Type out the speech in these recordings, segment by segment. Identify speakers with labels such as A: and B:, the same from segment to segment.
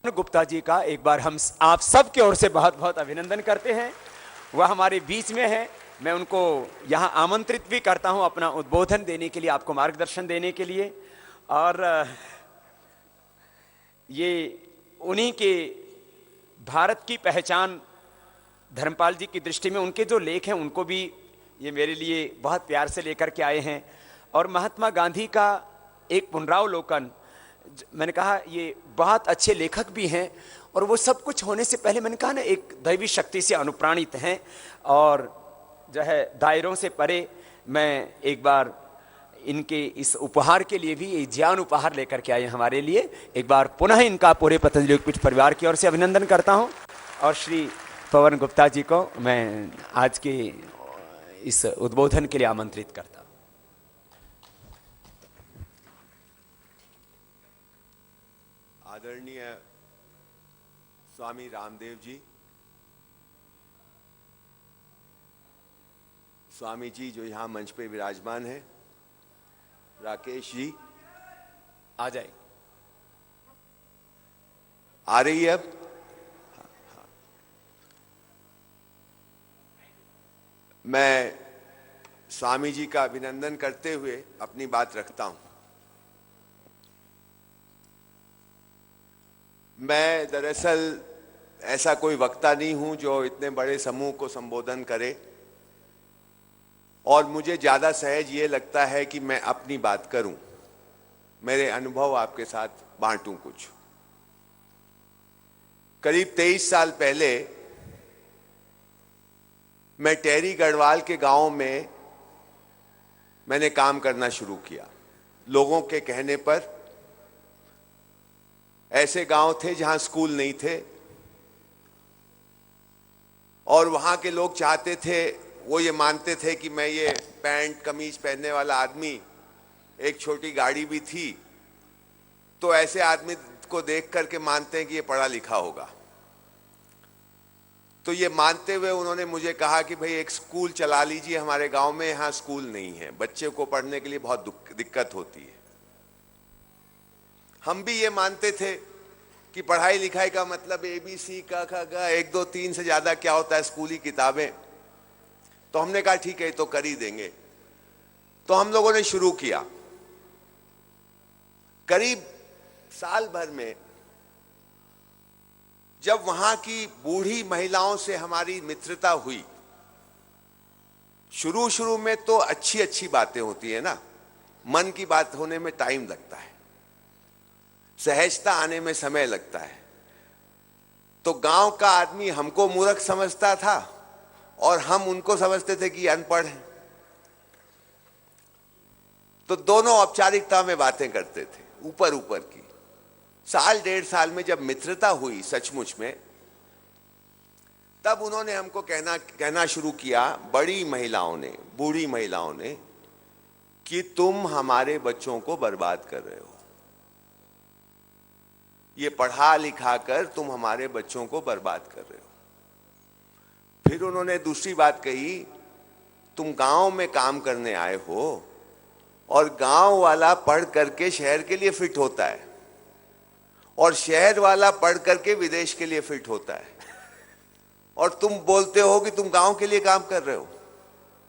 A: गुप्ता जी का एक बार हम आप सब की ओर से बहुत बहुत अभिनंदन करते हैं। वह हमारे बीच में है। मैं उनको यहाँ आमंत्रित भी करता हूँ अपना उद्बोधन देने के लिए, आपको मार्गदर्शन देने के लिए। और ये उन्हीं के भारत की पहचान धर्मपाल जी की दृष्टि में उनके जो लेख हैं उनको भी ये मेरे लिए बहुत प्यार से लेकर के आए हैं। और महात्मा गांधी का एक पुनरावलोकन, मैंने कहा ये बहुत अच्छे लेखक भी हैं और वो सब कुछ होने से पहले मैंने कहा ना एक दैवी शक्ति से अनुप्राणित हैं और जो है दायरों से परे। मैं एक बार इनके इस उपहार के लिए भी ये ज्ञान उपहार लेकर के आए हमारे लिए। एक बार पुनः इनका पूरे पतंजलि योगपीठ परिवार की ओर से अभिनंदन करता हूं और श्री पवन गुप्ता जी को मैं आज के इस उद्बोधन के लिए आमंत्रित करता हूं।
B: आदरणीय स्वामी रामदेव जी, स्वामी जी जो यहाँ मंच पे विराजमान है, राकेश जी
A: आ जाए,
B: आ रही है अब? मैं स्वामी जी का अभिनंदन करते हुए अपनी बात रखता हूं। मैं दरअसल ऐसा कोई वक्ता नहीं हूं जो इतने बड़े समूह को संबोधन करे और मुझे ज्यादा सहज ये लगता है कि मैं अपनी बात करूं, मेरे अनुभव आपके साथ बांटूं। कुछ करीब 23 साल पहले मैं टेरी गढ़वाल के गांव में मैंने काम करना शुरू किया। लोगों के कहने पर, ऐसे गांव थे जहां स्कूल नहीं थे और वहां के लोग चाहते थे, वो ये मानते थे कि मैं ये पैंट कमीज पहनने वाला आदमी, एक छोटी गाड़ी भी थी, तो ऐसे आदमी को देख करके मानते हैं कि ये पढ़ा लिखा होगा। तो ये मानते हुए उन्होंने मुझे कहा कि भाई एक स्कूल चला लीजिए हमारे गांव में, यहाँ स्कूल नहीं है, बच्चे को पढ़ने के लिए बहुत दिक्कत होती है। हम भी ये मानते थे कि पढ़ाई लिखाई का मतलब ABC का ख ग 1 2 3 से ज्यादा क्या होता है, स्कूली किताबें। तो हमने कहा ठीक है तो कर ही देंगे। तो हम लोगों ने शुरू किया। करीब साल भर में जब वहां की बूढ़ी महिलाओं से हमारी मित्रता हुई, शुरू में तो अच्छी अच्छी बातें होती है ना, मन की बात होने में टाइम लगता है, सहजता आने में समय लगता है। तो गांव का आदमी हमको मूर्ख समझता था और हम उनको समझते थे कि अनपढ़ हैं। तो दोनों औपचारिकता में बातें करते थे, ऊपर ऊपर की। साल 1.5 साल में जब मित्रता हुई सचमुच में, तब उन्होंने हमको कहना शुरू किया, बड़ी महिलाओं ने, बूढ़ी महिलाओं ने, कि तुम हमारे बच्चों को बर्बाद कर रहे हो, ये पढ़ा लिखा कर तुम हमारे बच्चों को बर्बाद कर रहे हो। फिर उन्होंने दूसरी बात कही, तुम गांव में काम करने आए हो और गांव वाला पढ़ करके शहर के लिए फिट होता है और शहर वाला पढ़ करके विदेश के लिए फिट होता है, और तुम बोलते हो कि तुम गांव के लिए काम कर रहे हो,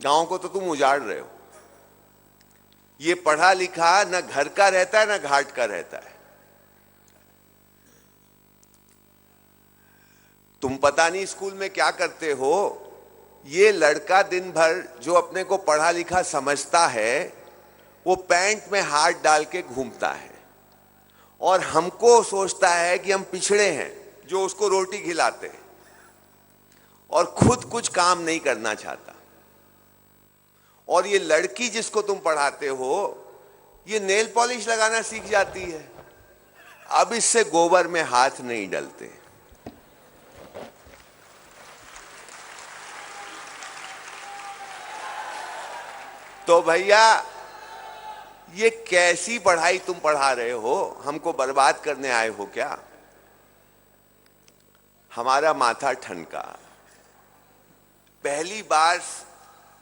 B: गांव को तो तुम उजाड़ रहे हो। ये पढ़ा लिखा ना घर का रहता है ना घाट का रहता है। तुम पता नहीं स्कूल में क्या करते हो, ये लड़का दिन भर जो अपने को पढ़ा लिखा समझता है वो पैंट में हाथ डाल के घूमता है और हमको सोचता है कि हम पिछड़े हैं जो उसको रोटी खिलाते हैं और खुद कुछ काम नहीं करना चाहता। और ये लड़की जिसको तुम पढ़ाते हो ये नेल पॉलिश लगाना सीख जाती है, अब इससे गोबर में हाथ नहीं डलते। तो भैया ये कैसी पढ़ाई तुम पढ़ा रहे हो, हमको बर्बाद करने आए हो क्या? हमारा माथा ठनका। पहली बार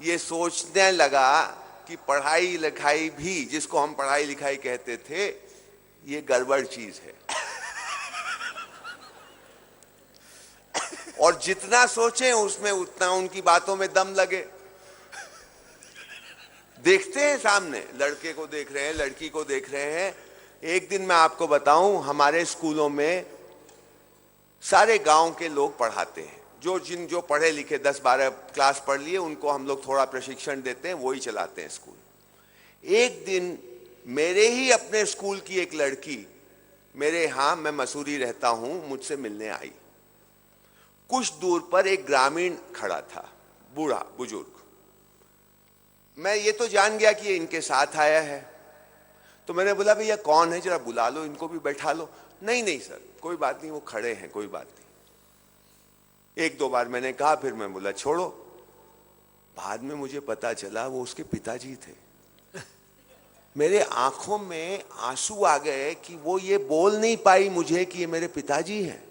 B: ये सोचने लगा कि पढ़ाई लिखाई भी, जिसको हम पढ़ाई लिखाई कहते थे, ये गड़बड़ चीज है। और जितना सोचें उसमें उतना उनकी बातों में दम लगे। देखते हैं सामने, लड़के को देख रहे हैं, लड़की को देख रहे हैं। एक दिन मैं आपको बताऊं, हमारे स्कूलों में सारे गांव के लोग पढ़ाते हैं, जो पढ़े लिखे 10-12 क्लास पढ़ लिए उनको हम लोग थोड़ा प्रशिक्षण देते हैं, वही चलाते हैं स्कूल। एक दिन मेरे ही अपने स्कूल की एक लड़की मेरे यहाँ, मैं मसूरी रहता हूं, मुझसे मिलने आई। कुछ दूर पर एक ग्रामीण खड़ा था, बूढ़ा बुजुर्ग। मैं ये तो जान गया कि ये इनके साथ आया है, तो मैंने बोला भैया कौन है, जरा बुला लो, इनको भी बैठा लो। नहीं नहीं सर, कोई बात नहीं, वो खड़े हैं, कोई बात नहीं। 1-2 बार मैंने कहा, फिर मैं बोला छोड़ो। बाद में मुझे पता चला वो उसके पिताजी थे। मेरे आंखों में आंसू आ गए कि वो ये बोल नहीं पाई मुझे कि ये मेरे पिताजी हैं।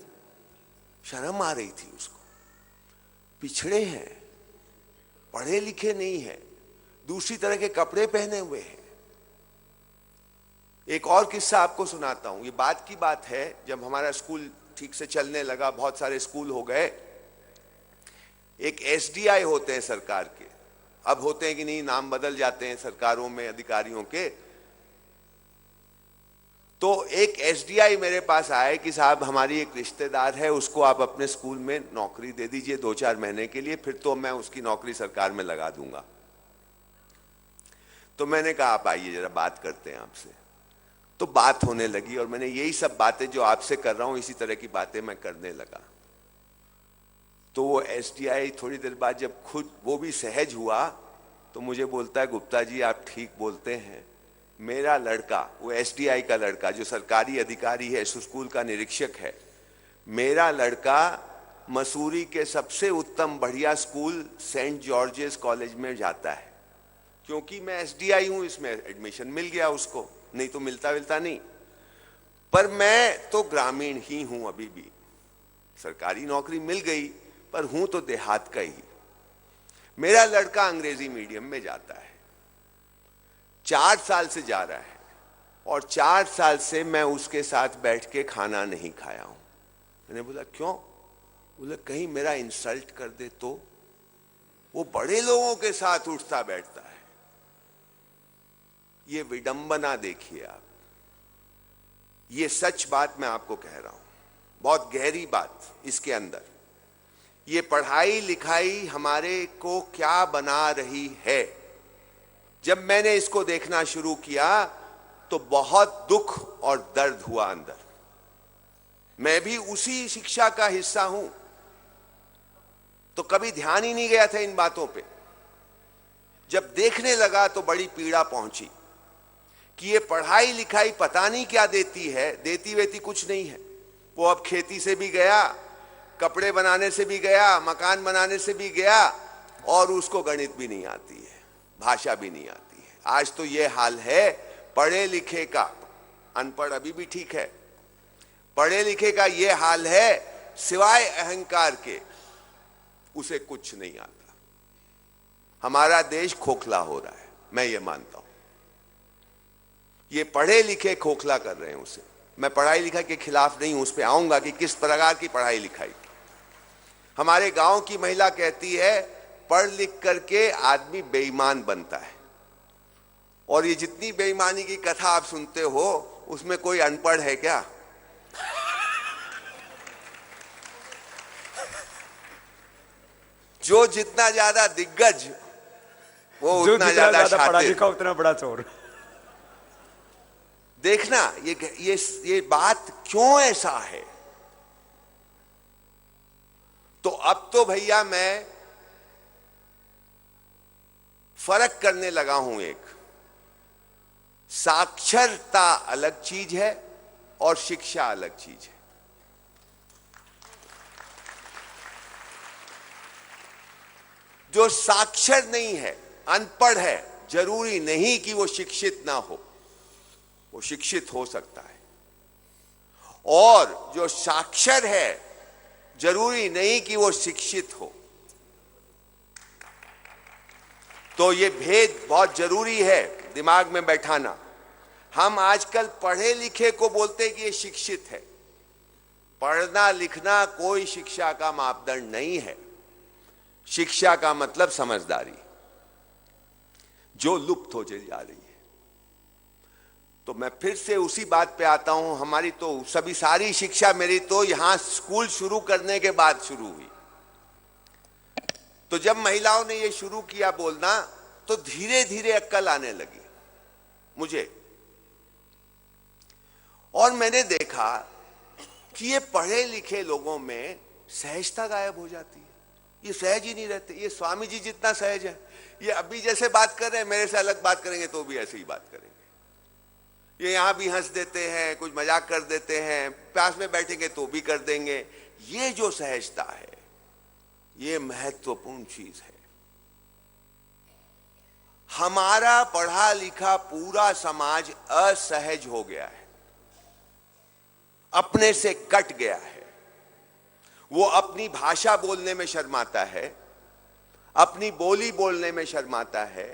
B: शर्म आ रही थी उसको। पिछड़े हैं, पढ़े लिखे नहीं हैं, दूसरी तरह के कपड़े पहने हुए हैं। एक और किस्सा आपको सुनाता हूं। ये बात की बात है, जब हमारा स्कूल ठीक से चलने लगा, बहुत सारे स्कूल हो गए। एक एसडीआई होते हैं सरकार के, अब होते हैं कि नहीं, नाम बदल जाते हैं सरकारों में अधिकारियों के। तो एक एसडीआई मेरे पास आए कि साहब हमारी एक रिश्तेदार है, उसको आप अपने स्कूल में नौकरी दे दीजिए 2-4 महीने के लिए, फिर तो मैं उसकी नौकरी सरकार में लगा दूंगा। तो मैंने कहा आप आइए जरा बात करते हैं आपसे। तो बात होने लगी और मैंने यही सब बातें जो आपसे कर रहा हूं, इसी तरह की बातें मैं करने लगा। तो वो एसडीआई थोड़ी देर बाद जब खुद वो भी सहज हुआ तो मुझे बोलता है, गुप्ता जी आप ठीक बोलते हैं, मेरा लड़का, वो एसडीआई का लड़का जो सरकारी अधिकारी है, स्कूल का निरीक्षक है, मेरा लड़का मसूरी के सबसे उत्तम बढ़िया स्कूल सेंट जॉर्जेस कॉलेज में जाता है। क्योंकि मैं एसडीआई हूं, इसमें एडमिशन मिल गया उसको, नहीं तो मिलता नहीं। पर मैं तो ग्रामीण ही हूं, अभी भी सरकारी नौकरी मिल गई, पर हूं तो देहात का ही। मेरा लड़का अंग्रेजी मीडियम में जाता है, 4 साल से जा रहा है, और 4 साल से मैं उसके साथ बैठ के खाना नहीं खाया हूं। मैंने बोला क्यों? बोला कहीं मेरा इंसल्ट कर दे तो। वो बड़े लोगों के साथ उठता बैठता है। ये विडंबना देखिए आप, ये सच बात मैं आपको कह रहा हूं, बहुत गहरी बात इसके अंदर। ये पढ़ाई लिखाई हमारे को क्या बना रही है। जब मैंने इसको देखना शुरू किया तो बहुत दुख और दर्द हुआ अंदर। मैं भी उसी शिक्षा का हिस्सा हूं, तो कभी ध्यान ही नहीं गया था इन बातों पे। जब देखने लगा तो बड़ी पीड़ा पहुंची कि ये पढ़ाई लिखाई पता नहीं क्या देती है, देती वेती कुछ नहीं है। वो अब खेती से भी गया, कपड़े बनाने से भी गया, मकान बनाने से भी गया, और उसको गणित भी नहीं आती है, भाषा भी नहीं आती है। आज तो ये हाल है पढ़े लिखे का, अनपढ़ अभी भी ठीक है, पढ़े लिखे का ये हाल है, सिवाय अहंकार के उसे कुछ नहीं आता। हमारा देश खोखला हो रहा है, मैं ये मानता हूं। ये पढ़े लिखे खोखला कर रहे हैं उसे। मैं पढ़ाई लिखाई के खिलाफ नहीं हूं, उस पर आऊंगा कि किस प्रकार की पढ़ाई लिखाई। हमारे गांव की महिला कहती है पढ़ लिख करके आदमी बेईमान बनता है, और ये जितनी बेईमानी की कथा आप सुनते हो उसमें कोई अनपढ़ है क्या? जो जितना ज्यादा दिग्गज वो उतना ज्यादा
A: पढ़ा लिखा उतना बड़ा चोर।
B: देखना ये बात क्यों ऐसा है। तो अब तो भैया मैं फर्क करने लगा हूं। एक साक्षरता अलग चीज है और शिक्षा अलग चीज है। जो साक्षर नहीं है, अनपढ़ है, जरूरी नहीं कि वो शिक्षित ना हो, वो शिक्षित हो सकता है। और जो साक्षर है जरूरी नहीं कि वो शिक्षित हो। तो ये भेद बहुत जरूरी है दिमाग में बैठाना। हम आजकल पढ़े लिखे को बोलते हैं कि ये शिक्षित है, पढ़ना लिखना कोई शिक्षा का मापदंड नहीं है। शिक्षा का मतलब समझदारी, जो लुप्त हो जा रही है। तो मैं फिर से उसी बात पे आता हूं, हमारी तो सारी शिक्षा मेरी तो यहां स्कूल शुरू करने के बाद शुरू हुई। तो जब महिलाओं ने ये शुरू किया बोलना, तो धीरे धीरे अक्ल आने लगी मुझे, और मैंने देखा कि ये पढ़े लिखे लोगों में सहजता गायब हो जाती है। ये सहज ही नहीं रहते। ये स्वामी जी जितना सहज है, ये अभी जैसे बात कर रहे हैं, मेरे से अलग बात करेंगे तो भी ऐसे ही बात करेंगे। ये यहां भी हंस देते हैं, कुछ मजाक कर देते हैं, पास में बैठेंगे तो भी कर देंगे। ये जो सहजता है, ये महत्वपूर्ण चीज है। हमारा पढ़ा लिखा पूरा समाज असहज हो गया है, अपने से कट गया है। वो अपनी भाषा बोलने में शर्माता है, अपनी बोली बोलने में शर्माता है,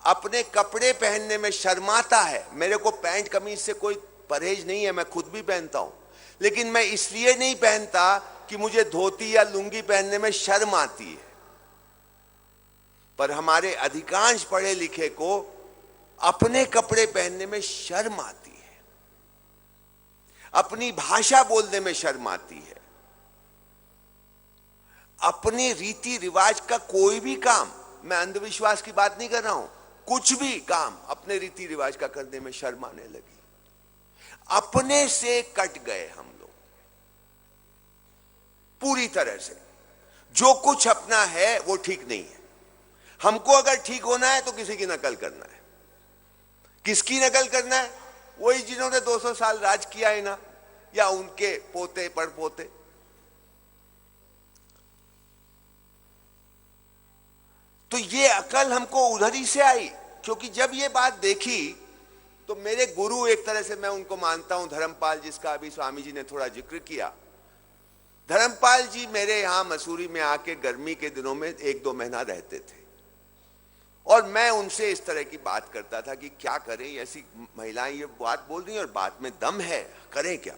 B: अपने कपड़े पहनने में शर्माता है। मेरे को पैंट कमीज से कोई परहेज नहीं है, मैं खुद भी पहनता हूं, लेकिन मैं इसलिए नहीं पहनता कि मुझे धोती या लुंगी पहनने में शर्म आती है। पर हमारे अधिकांश पढ़े लिखे को अपने कपड़े पहनने में शर्म आती है, अपनी भाषा बोलने में शर्म आती है, अपने रीति रिवाज का कोई भी काम, मैं अंधविश्वास की बात नहीं कर रहा हूं, कुछ भी काम अपने रीति रिवाज का करने में शर्म आने लगी। अपने से कट गए हम लोग पूरी तरह से। जो कुछ अपना है वो ठीक नहीं है। हमको अगर ठीक होना है तो किसी की नकल करना है। किसकी नकल करना है? वही जिन्होंने 200 साल राज किया है ना, या उनके पोते पड़पोते। तो ये अकल हमको उधर ही से आई, क्योंकि जब ये बात देखी तो मेरे गुरु, एक तरह से मैं उनको मानता हूं, धर्मपाल, जिसका अभी स्वामी जी ने थोड़ा जिक्र किया। धर्मपाल जी मेरे यहां मसूरी में आके गर्मी के दिनों में 1-2 महीना रहते थे, और मैं उनसे इस तरह की बात करता था कि क्या करें, ऐसी महिलाएं ये बात बोल रही हैं और बात में दम है, करें क्या?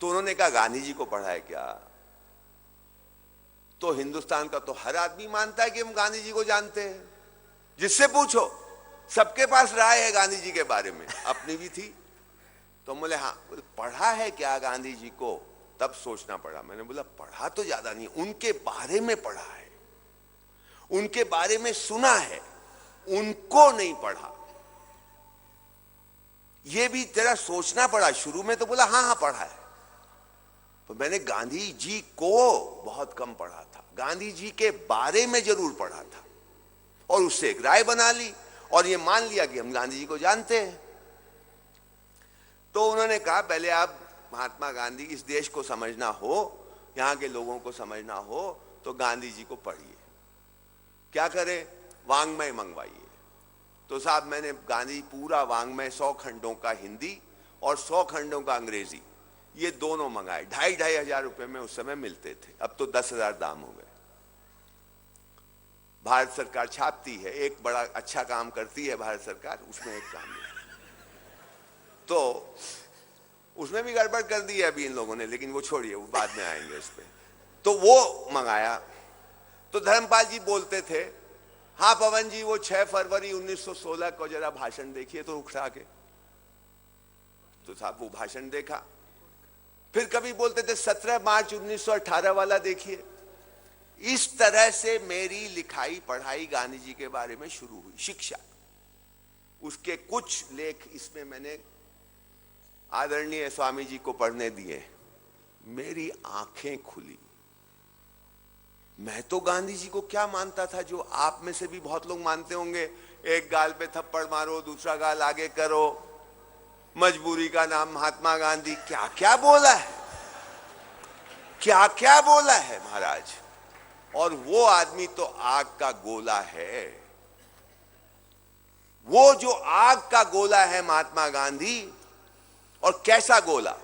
B: तो उन्होंने कहा, गांधी जी को पढ़ा है क्या? तो हिंदुस्तान का तो हर आदमी मानता है कि हम गांधी जी को जानते हैं, जिससे पूछो सबके पास राय है गांधी जी के बारे में, अपनी भी थी। तो बोले हाँ, पढ़ा है क्या गांधी जी को? तब सोचना पड़ा। मैंने बोला पढ़ा तो ज्यादा नहीं, उनके बारे में पढ़ा है, उनके बारे में सुना है, उनको नहीं पढ़ा। ये भी तेरा सोचना पड़ा। शुरू में तो बोला हाँ हाँ पढ़ा है, तो मैंने गांधी जी को बहुत कम पढ़ा था, गांधी जी के बारे में जरूर पढ़ा था, और उससे एक राय बना ली और ये मान लिया कि हम गांधी जी को जानते हैं। तो उन्होंने कहा, पहले आप महात्मा गांधी, इस देश को समझना हो, यहां के लोगों को समझना हो, तो गांधी जी को पढ़िए। क्या करें? वांग्मय मंगवाइए। तो साहब मैंने गांधी पूरा वांग्मय 100 खंडों का हिंदी और 100 खंडों का अंग्रेजी, ये दोनों मंगाए। 2,500 हजार रुपए में उस समय मिलते थे, अब तो 10,000 दाम हो गए। भारत सरकार छापती है, एक बड़ा अच्छा काम करती है भारत सरकार, उसमें एक काम है। तो उसमें भी गड़बड़ कर दी है अभी इन लोगों ने, लेकिन वो छोड़िए, वो बाद में आएंगे इस पे। तो वो मंगाया। तो धर्मपाल जी बोलते थे, हाँ पवन जी, वो 6 फरवरी 1916 को जरा भाषण देखिए तो उठा के। तो साहब वो भाषण देखा। फिर कभी बोलते थे 17 मार्च 1918 वाला देखिए। इस तरह से मेरी लिखाई पढ़ाई गांधी जी के बारे में शुरू हुई, शिक्षा। उसके कुछ लेख इसमें मैंने आदरणीय स्वामी जी को पढ़ने दिए। मेरी आंखें खुली। मैं तो गांधी जी को क्या मानता था, जो आप में से भी बहुत लोग मानते होंगे, एक गाल पे थप्पड़ मारो, दूसरा गाल आगे करो, मजबूरी का नाम महात्मा गांधी, क्या क्या बोला है, क्या क्या बोला है महाराज। और वो आदमी तो आग का गोला है। वो जो आग का गोला है महात्मा गांधी, और कैसा गोला,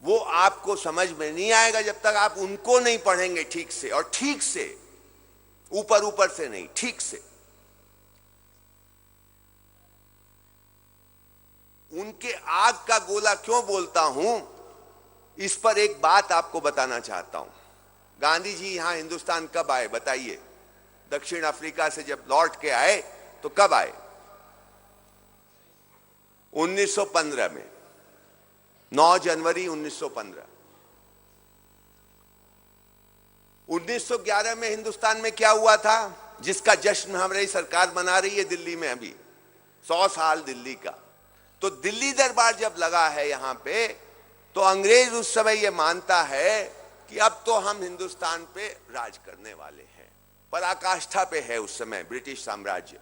B: वो आपको समझ में नहीं आएगा जब तक आप उनको नहीं पढ़ेंगे ठीक से, और ठीक से, ऊपर ऊपर से नहीं, ठीक से। उनके आग का गोला क्यों बोलता हूं, इस पर एक बात आपको बताना चाहता हूं। गांधी जी यहां हिंदुस्तान कब आए बताइए? दक्षिण अफ्रीका से जब लौट के आए तो कब आए? 1915 में, 9 जनवरी 1915। 1911 में हिंदुस्तान में क्या हुआ था, जिसका जश्न हमारी सरकार मना रही है दिल्ली में अभी, 100 साल दिल्ली का। तो दिल्ली दरबार जब लगा है यहां पे, तो अंग्रेज उस समय यह मानता है कि अब तो हम हिंदुस्तान पे राज करने वाले हैं। पराकाष्ठा पे है उस समय ब्रिटिश साम्राज्य।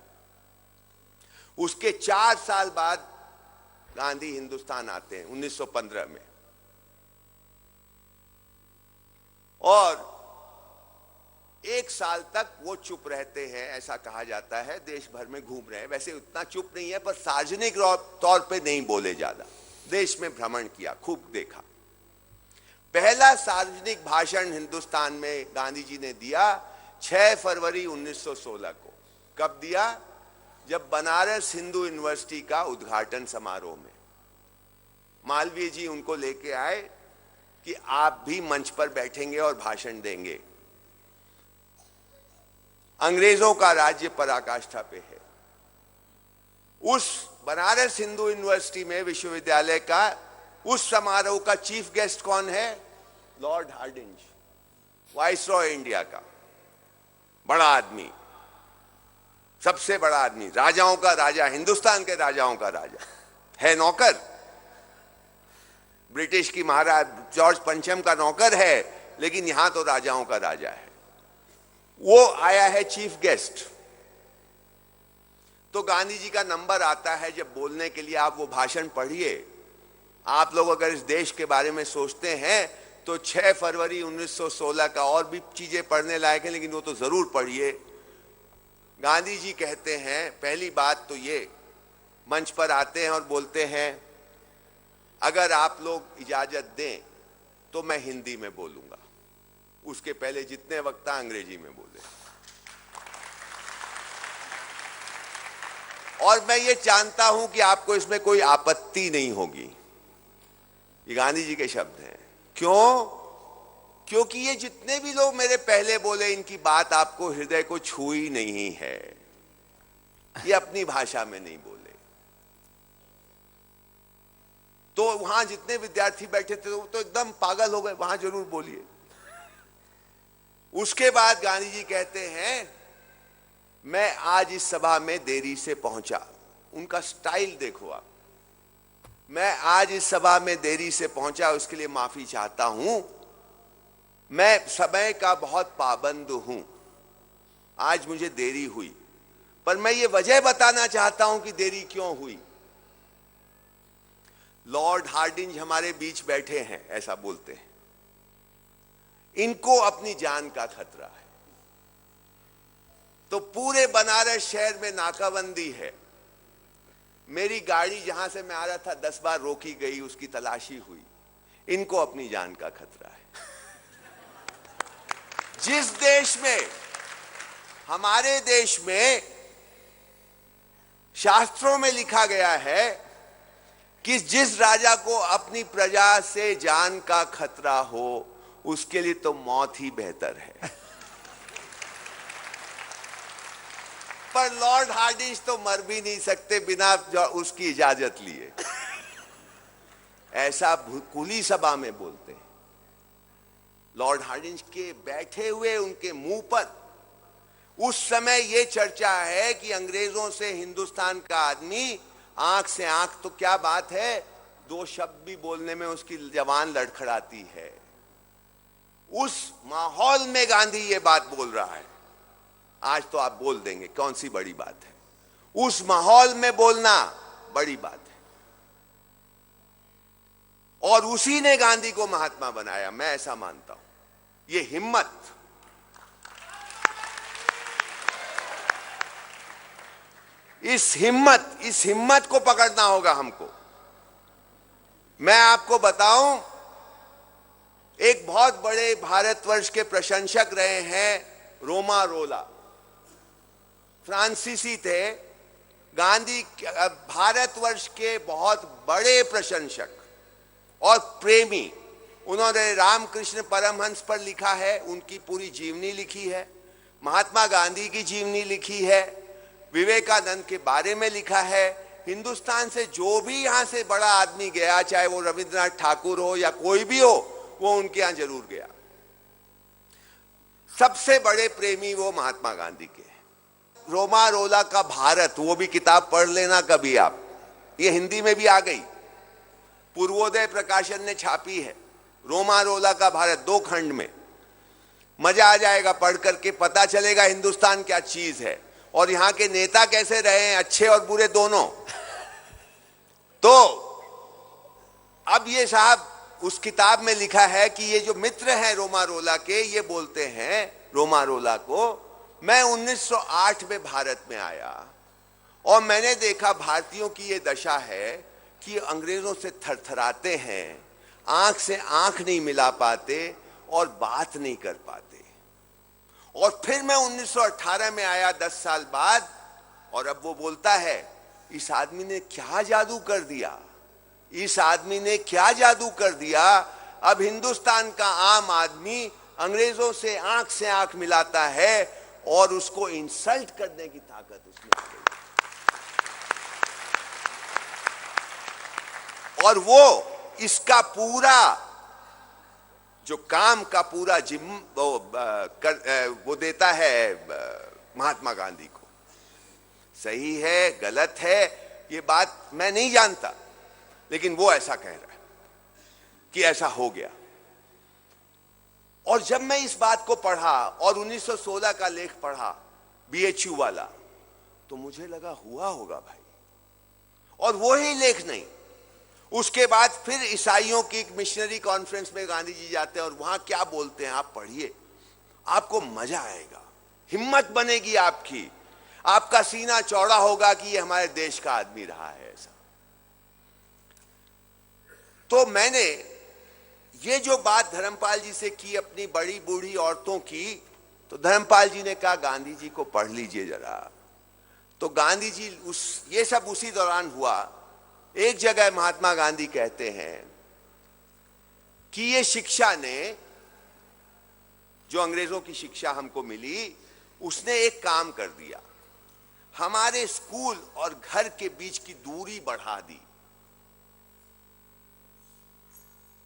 B: उसके 4 साल बाद गांधी हिंदुस्तान आते हैं 1915 में, और 1 साल तक वो चुप रहते हैं, ऐसा कहा जाता है। देश भर में घूम रहे हैं, वैसे उतना चुप नहीं है, पर सार्वजनिक तौर पे नहीं बोले ज्यादा। देश में भ्रमण किया, खूब देखा। पहला सार्वजनिक भाषण हिंदुस्तान में गांधी जी ने दिया 6 फरवरी 1916 को। कब दिया? जब बनारस हिंदू यूनिवर्सिटी का उद्घाटन समारोह में मालवीय जी उनको लेके आए कि आप भी मंच पर बैठेंगे और भाषण देंगे। अंग्रेजों का राज्य पराकाष्ठा पे है। उस बनारस हिंदू यूनिवर्सिटी में विश्वविद्यालय का उस समारोह का चीफ गेस्ट कौन है? लॉर्ड हार्डिंज, वाइसरॉय इंडिया का बड़ा आदमी, सबसे बड़ा आदमी, राजाओं का राजा, हिंदुस्तान के राजाओं का राजा है, नौकर। ब्रिटिश की महाराज जॉर्ज पंचम का नौकर है, लेकिन यहां तो राजाओं का राजा है। वो आया है चीफ गेस्ट। तो गांधी जी का नंबर आता है जब बोलने के लिए, आप वो भाषण पढ़िए। आप लोग अगर इस देश के बारे में सोचते हैं तो 6 फरवरी 1916 का, और भी चीजें पढ़ने लायक है, लेकिन वो तो जरूर पढ़िए। गांधी जी कहते हैं, पहली बात तो ये, मंच पर आते हैं और बोलते हैं, अगर आप लोग इजाजत दें तो मैं हिंदी में बोलूंगा। उसके पहले जितने वक्ता अंग्रेजी में बोले, और मैं ये जानता हूं कि आपको इसमें कोई आपत्ति नहीं होगी। ये गांधी जी के शब्द हैं। क्यों? क्योंकि ये जितने भी लोग मेरे पहले बोले, इनकी बात आपको हृदय को छुई नहीं है। ये अपनी भाषा में नहीं बोले। तो वहां जितने विद्यार्थी बैठे थे वो तो एकदम पागल हो गए, वहां जरूर बोलिए। उसके बाद गांधी जी कहते हैं, मैं आज इस सभा में देरी से पहुंचा। उनका स्टाइल देखो आप, मैं आज इस सभा में देरी से पहुंचा, उसके लिए माफी चाहता हूं। मैं समय का बहुत पाबंद हूं, आज मुझे देरी हुई, पर मैं ये वजह बताना चाहता हूं कि देरी क्यों हुई। लॉर्ड हार्डिंज हमारे बीच बैठे हैं, ऐसा बोलते हैं। इनको अपनी जान का खतरा है। तो पूरे बनारस शहर में नाकाबंदी है। मेरी गाड़ी जहां से मैं आ रहा था 10 बार रोकी गई, उसकी तलाशी हुई। इनको अपनी जान का खतरा है। जिस देश में, हमारे देश में शास्त्रों में लिखा गया है कि जिस राजा को अपनी प्रजा से जान का खतरा हो, उसके लिए तो मौत ही बेहतर है। पर लॉर्ड हार्डिंज तो मर भी नहीं सकते बिना उसकी इजाजत लिए, ऐसा खुली सभा में बोलते हैं। लॉर्ड हार्डिंज के बैठे हुए उनके मुंह पर उस समय यह चर्चा है कि अंग्रेजों से हिंदुस्तान का आदमी आंख से आंख, तो क्या बात है, 2 शब्द भी बोलने में उसकी जबान लड़खड़ाती है। उस माहौल में गांधी ये बात बोल रहा है। आज तो आप बोल देंगे, कौन सी बड़ी बात है? उस माहौल में बोलना बड़ी बात है, और उसी ने गांधी को महात्मा बनाया, मैं ऐसा मानता हूं। ये हिम्मत, इस हिम्मत को पकड़ना होगा हमको। मैं आपको बताऊं, एक बहुत बड़े भारतवर्ष के प्रशंसक रहे हैं रोमा रोला, फ्रांसीसी थे। गांधी भारतवर्ष के बहुत बड़े प्रशंसक और प्रेमी। उन्होंने रामकृष्ण परमहंस पर लिखा है, उनकी पूरी जीवनी लिखी है, महात्मा गांधी की जीवनी लिखी है, विवेकानंद के बारे में लिखा है। हिंदुस्तान से जो भी यहां से बड़ा आदमी गया, चाहे वो रविंद्रनाथ ठाकुर हो या कोई भी हो, वो उनके यहां जरूर गया। सबसे बड़े प्रेमी वो महात्मा गांधी के। रोमा रोला का भारत, वो भी किताब पढ़ लेना कभी आप, ये हिंदी में भी आ गई, पूर्वोदय प्रकाशन ने छापी है। रोमा रोला का भारत 2 खंड में, मजा आ जाएगा पढ़ करके, पता चलेगा हिंदुस्तान क्या चीज है और यहां के नेता कैसे रहे हैं, अच्छे और बुरे दोनों। तो अब ये साहब उस किताब में लिखा है कि ये जो मित्र हैं रोमा रोला के, ये बोलते हैं रोमा रोला को, मैं 1908 में भारत में आया और मैंने देखा भारतीयों की ये दशा है कि अंग्रेजों से थरथराते हैं, आंख से आंख नहीं मिला पाते और बात नहीं कर पाते। और फिर मैं 1918 में आया 10 साल बाद, और अब वो बोलता है इस आदमी ने क्या जादू कर दिया, इस आदमी ने क्या जादू कर दिया। अब हिंदुस्तान का आम आदमी अंग्रेजों से आंख मिलाता है और उसको इंसल्ट करने की ताकत उसमें आ गई। और वो इसका पूरा जो काम का पूरा वो देता है महात्मा गांधी को। सही है गलत है ये बात मैं नहीं जानता, लेकिन वो ऐसा कह रहा है कि ऐसा हो गया। और जब मैं इस बात को पढ़ा और 1916 का लेख पढ़ा BHU वाला, तो मुझे लगा हुआ होगा भाई। और वो ही लेख नहीं, उसके बाद फिर ईसाइयों की एक मिशनरी कॉन्फ्रेंस में गांधी जी जाते हैं और वहां क्या बोलते हैं आप पढ़िए, आपको मजा आएगा, हिम्मत बनेगी आपकी, आपका सीना चौड़ा होगा कि ये हमारे देश का आदमी रहा है ऐसा। तो मैंने ये जो बात धर्मपाल जी से की, अपनी बड़ी बूढ़ी औरतों की, तो धर्मपाल जी ने कहा गांधी जी को पढ़ लीजिए जरा। तो गांधी जी ये सब उसी दौरान हुआ। एक जगह महात्मा गांधी कहते हैं कि ये शिक्षा ने, जो अंग्रेजों की शिक्षा हमको मिली, उसने एक काम कर दिया, हमारे स्कूल और घर के बीच की दूरी बढ़ा दी।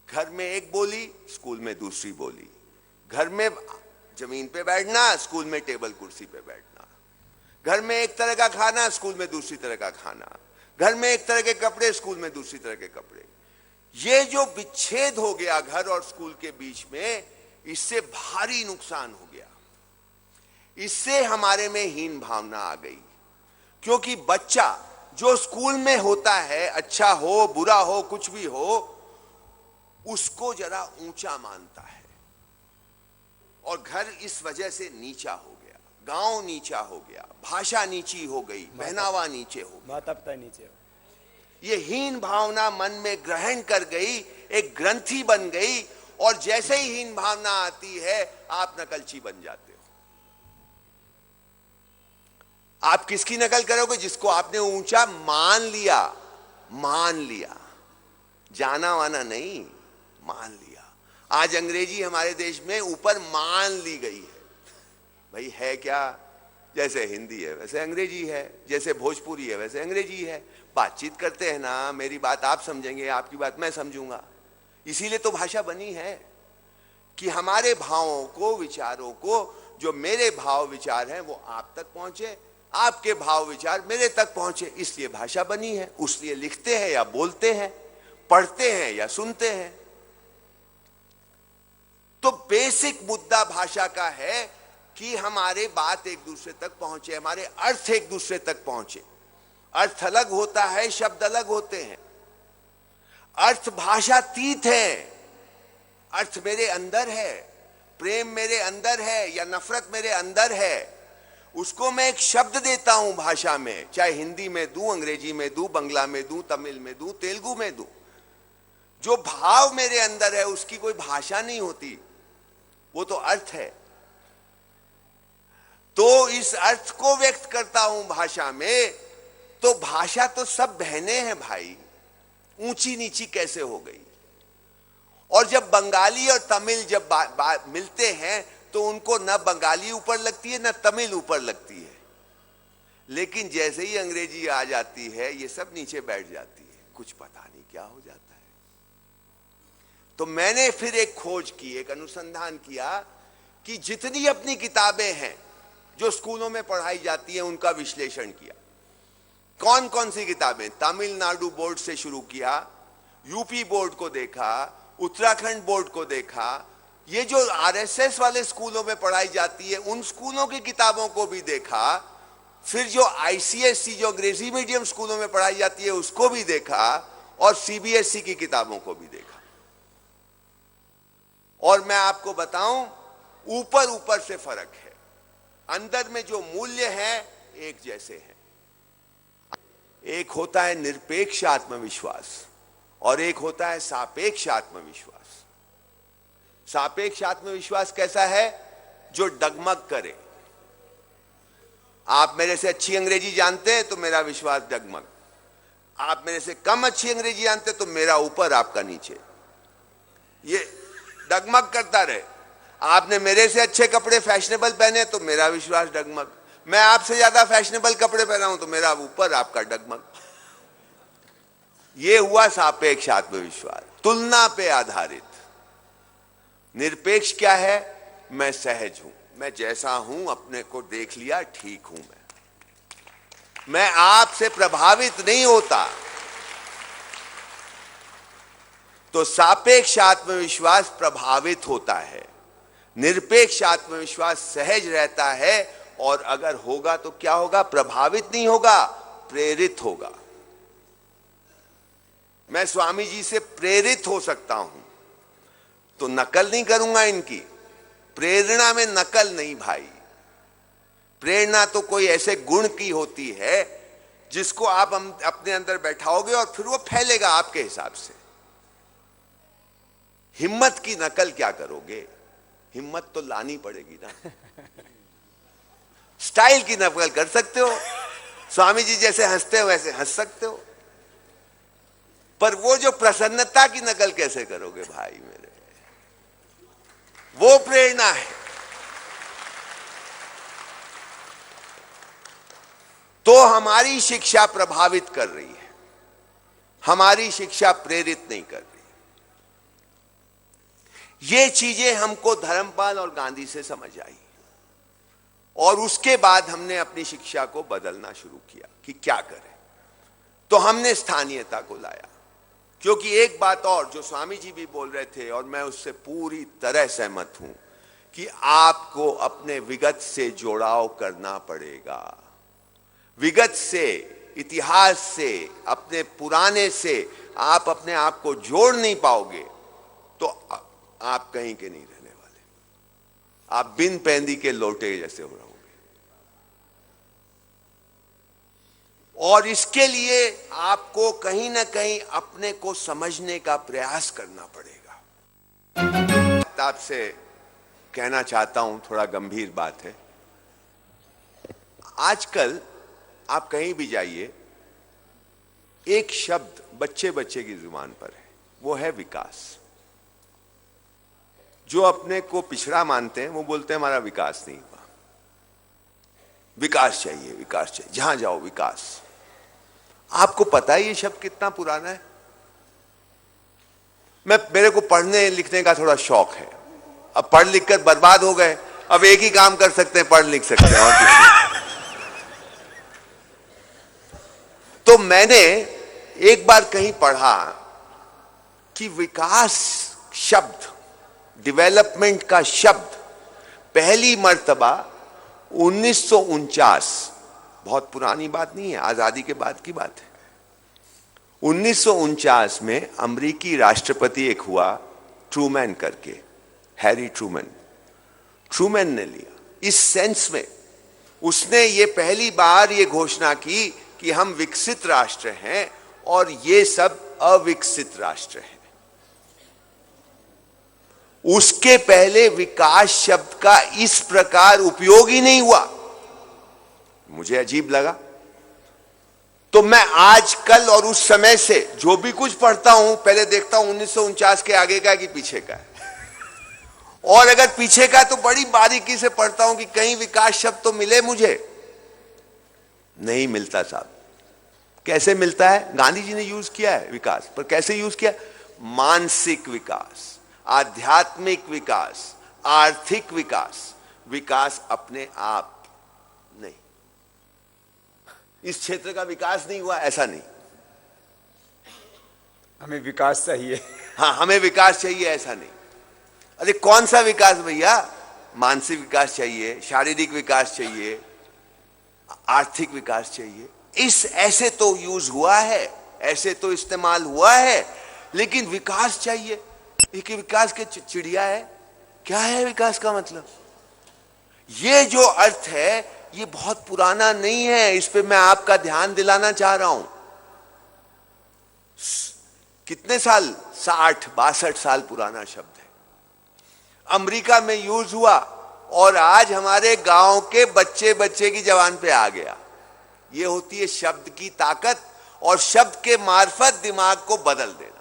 B: घर में एक बोली, स्कूल में दूसरी बोली, घर में जमीन पे बैठना, स्कूल में टेबल कुर्सी पे बैठना, घर में एक तरह का खाना, स्कूल में दूसरी तरह का खाना, घर में एक तरह के कपड़े, स्कूल में दूसरी तरह के कपड़े। ये जो विच्छेद हो गया घर और स्कूल के बीच में, इससे भारी नुकसान हो गया। इससे हमारे में हीन भावना आ गई, क्योंकि बच्चा जो स्कूल में होता है, अच्छा हो बुरा हो कुछ भी हो, उसको जरा ऊंचा मानता है और घर इस वजह से नीचा हो गया, गांव नीचा हो गया, भाषा नीची हो गई, पहनावा नीचे हो गया,
A: माता पिता नीचे हो।
B: ये हीन भावना मन में ग्रहण कर गई, एक ग्रंथि बन गई, और जैसे ही हीन भावना आती है आप नकलची बन जाते हो। आप किसकी नकल करोगे? जिसको आपने ऊंचा मान लिया, मान लिया, जाना वाना नहीं, मान लिया। आज अंग्रेजी हमारे देश में ऊपर मान ली गई है। भाई है क्या? जैसे हिंदी है वैसे अंग्रेजी है, जैसे भोजपुरी है वैसे अंग्रेजी है। बातचीत करते हैं ना, मेरी बात आप समझेंगे, आपकी बात मैं समझूंगा। इसीलिए तो भाषा बनी है कि हमारे भावों को, विचारों को, जो मेरे भाव विचार हैं वो आप तक पहुंचे, आपके भाव विचार मेरे तक पहुंचे। इसलिए भाषा बनी है। उसलिए लिखते हैं या बोलते हैं, पढ़ते हैं या सुनते हैं। तो बेसिक मुद्दा भाषा का है कि हमारे बात एक दूसरे तक पहुंचे, हमारे अर्थ एक दूसरे तक पहुंचे। अर्थ अलग होता है, शब्द अलग होते हैं। अर्थ भाषातीत है। अर्थ मेरे अंदर है, प्रेम मेरे अंदर है या नफरत मेरे अंदर है, उसको मैं एक शब्द देता हूं भाषा में, चाहे हिंदी में दूं, अंग्रेजी में दूं, बंगला में दूं, तमिल में दूं, तेलुगु में दूं। जो भाव मेरे अंदर है उसकी कोई भाषा नहीं होती, वो तो अर्थ है। तो इस अर्थ को व्यक्त करता हूं भाषा में, तो भाषा तो सब बहनें हैं भाई, ऊंची नीची कैसे हो गई? और जब बंगाली और तमिल जब मिलते हैं तो उनको न बंगाली ऊपर लगती है न तमिल ऊपर लगती है, लेकिन जैसे ही अंग्रेजी आ जाती है ये सब नीचे बैठ जाती है, कुछ पता नहीं क्या हो जाता है। तो मैंने फिर एक खोज की, एक अनुसंधान किया कि जितनी अपनी किताबें हैं जो स्कूलों में पढ़ाई जाती हैं उनका विश्लेषण किया। कौन कौन सी किताबें? तमिलनाडु बोर्ड से शुरू किया, यूपी बोर्ड को देखा, उत्तराखंड बोर्ड को देखा, ये जो आरएसएस वाले स्कूलों में पढ़ाई जाती है उन स्कूलों की किताबों को भी देखा, फिर जो आईसीएसई जो अंग्रेजी मीडियम स्कूलों में पढ़ाई जाती है उसको भी देखा, और सीबीएसई की किताबों को भी देखा। और मैं आपको बताऊं, ऊपर ऊपर से फर्क है, अंदर में जो मूल्य हैं एक जैसे हैं। एक होता है निरपेक्ष आत्मविश्वास और एक होता है सापेक्ष आत्मविश्वास। सापेक्ष आत्मविश्वास कैसा है? जो डगमग करे। आप मेरे से अच्छी अंग्रेजी जानते हैं तो मेरा विश्वास डगमग, आप मेरे से कम अच्छी अंग्रेजी जानते तो मेरा ऊपर आपका नीचे, ये डगमग करता रहे। आपने मेरे से अच्छे कपड़े फैशनेबल पहने तो मेरा विश्वास डगमग, मैं आपसे ज्यादा फैशनेबल कपड़े पहना हूं तो मेरा ऊपर आपका डगमग। ये हुआ सापेक्ष आत्मविश्वास, तुलना पे आधारित। निरपेक्ष क्या है? मैं सहज हूं, मैं जैसा हूं अपने को देख लिया, ठीक हूं मैं आपसे प्रभावित नहीं होता। तो सापेक्ष आत्मविश्वास प्रभावित होता है, निरपेक्ष आत्मविश्वास सहज रहता है, और अगर होगा तो क्या होगा? प्रभावित नहीं होगा, प्रेरित होगा। मैं स्वामी जी से प्रेरित हो सकता हूं तो नकल नहीं करूंगा इनकी। प्रेरणा में नकल नहीं भाई, प्रेरणा तो कोई ऐसे गुण की होती है जिसको आप अपने अंदर बैठाओगे और फिर वो फैलेगा आपके हिसाब से। हिम्मत की नकल क्या करोगे? हिम्मत तो लानी पड़ेगी ना। स्टाइल की नकल कर सकते हो, स्वामी जी जैसे हंसते हो वैसे हंस सकते हो, पर वो जो प्रसन्नता की नकल कैसे करोगे भाई मेरे? वो प्रेरणा है। तो हमारी शिक्षा प्रभावित कर रही है, हमारी शिक्षा प्रेरित नहीं कर रही। ये चीजें हमको धर्मपाल और गांधी से समझ आई, और उसके बाद हमने अपनी शिक्षा को बदलना शुरू किया कि क्या करें। तो हमने स्थानीयता को लाया, क्योंकि एक बात और जो स्वामी जी भी बोल रहे थे और मैं उससे पूरी तरह सहमत हूं कि आपको अपने विगत से जोड़ाव करना पड़ेगा। विगत से, इतिहास से, अपने पुराने से आप अपने आप को जोड़ नहीं पाओगे तो आप कहीं के नहीं रहने वाले, आप बिन पैंदी के लोटे जैसे हो रहोगे। और इसके लिए आपको कहीं ना कहीं अपने को समझने का प्रयास करना पड़ेगा। आपसे कहना चाहता हूं, थोड़ा गंभीर बात है। आजकल आप कहीं भी जाइए, एक शब्द बच्चे बच्चे की जुबान पर है, वो है विकास। जो अपने को पिछड़ा मानते हैं वो बोलते हैं हमारा विकास नहीं हुआ, विकास चाहिए, विकास चाहिए, जहां जाओ विकास। आपको पता है ये शब्द कितना पुराना है? मेरे को पढ़ने लिखने का थोड़ा शौक है, अब पढ़ लिख कर बर्बाद हो गए, अब एक ही काम कर सकते हैं, पढ़ लिख सकते हैं और कुछ नहीं। तो मैंने एक बार कहीं पढ़ा कि विकास शब्द, डेवलपमेंट का शब्द पहली मर्तबा 1949, बहुत पुरानी बात नहीं है, आजादी के बाद की बात है, 1949 में अमेरिकी राष्ट्रपति एक हुआ ट्रूमैन करके, हैरी ट्रूमैन ने लिया। इस सेंस में उसने ये पहली बार ये घोषणा की कि हम विकसित राष्ट्र हैं और ये सब अविकसित राष्ट्र हैं। उसके पहले विकास शब्द का इस प्रकार उपयोग ही नहीं हुआ। मुझे अजीब लगा। तो मैं आज कल और उस समय से जो भी कुछ पढ़ता हूं, पहले देखता हूं 1949 के आगे का कि पीछे का है, और अगर पीछे का तो बड़ी बारीकी से पढ़ता हूं कि कहीं विकास शब्द तो मिले मुझे। नहीं मिलता साहब। कैसे मिलता है? गांधी जी ने यूज किया है विकास, पर कैसे यूज किया? मानसिक विकास, आध्यात्मिक विकास, आर्थिक विकास, विकास अपने आप नहीं। इस क्षेत्र का विकास नहीं हुआ ऐसा नहीं,
A: हमें विकास चाहिए।
B: हाँ हमें विकास चाहिए ऐसा नहीं। अरे कौन सा विकास भैया? मानसिक विकास चाहिए, शारीरिक विकास चाहिए, आर्थिक विकास चाहिए। इस ऐसे तो यूज हुआ है, ऐसे तो इस्तेमाल हुआ है, लेकिन विकास चाहिए। ये कि विकास के चिड़िया है? क्या है विकास का मतलब? ये जो अर्थ है ये बहुत पुराना नहीं है, इस पे मैं आपका ध्यान दिलाना चाह रहा हूं। कितने साल? 60-62 साल पुराना शब्द है। अमेरिका में यूज हुआ और आज हमारे गांव के बच्चे बच्चे की जबान पे आ गया। ये होती है शब्द की ताकत, और शब्द के मार्फत दिमाग को बदल देना।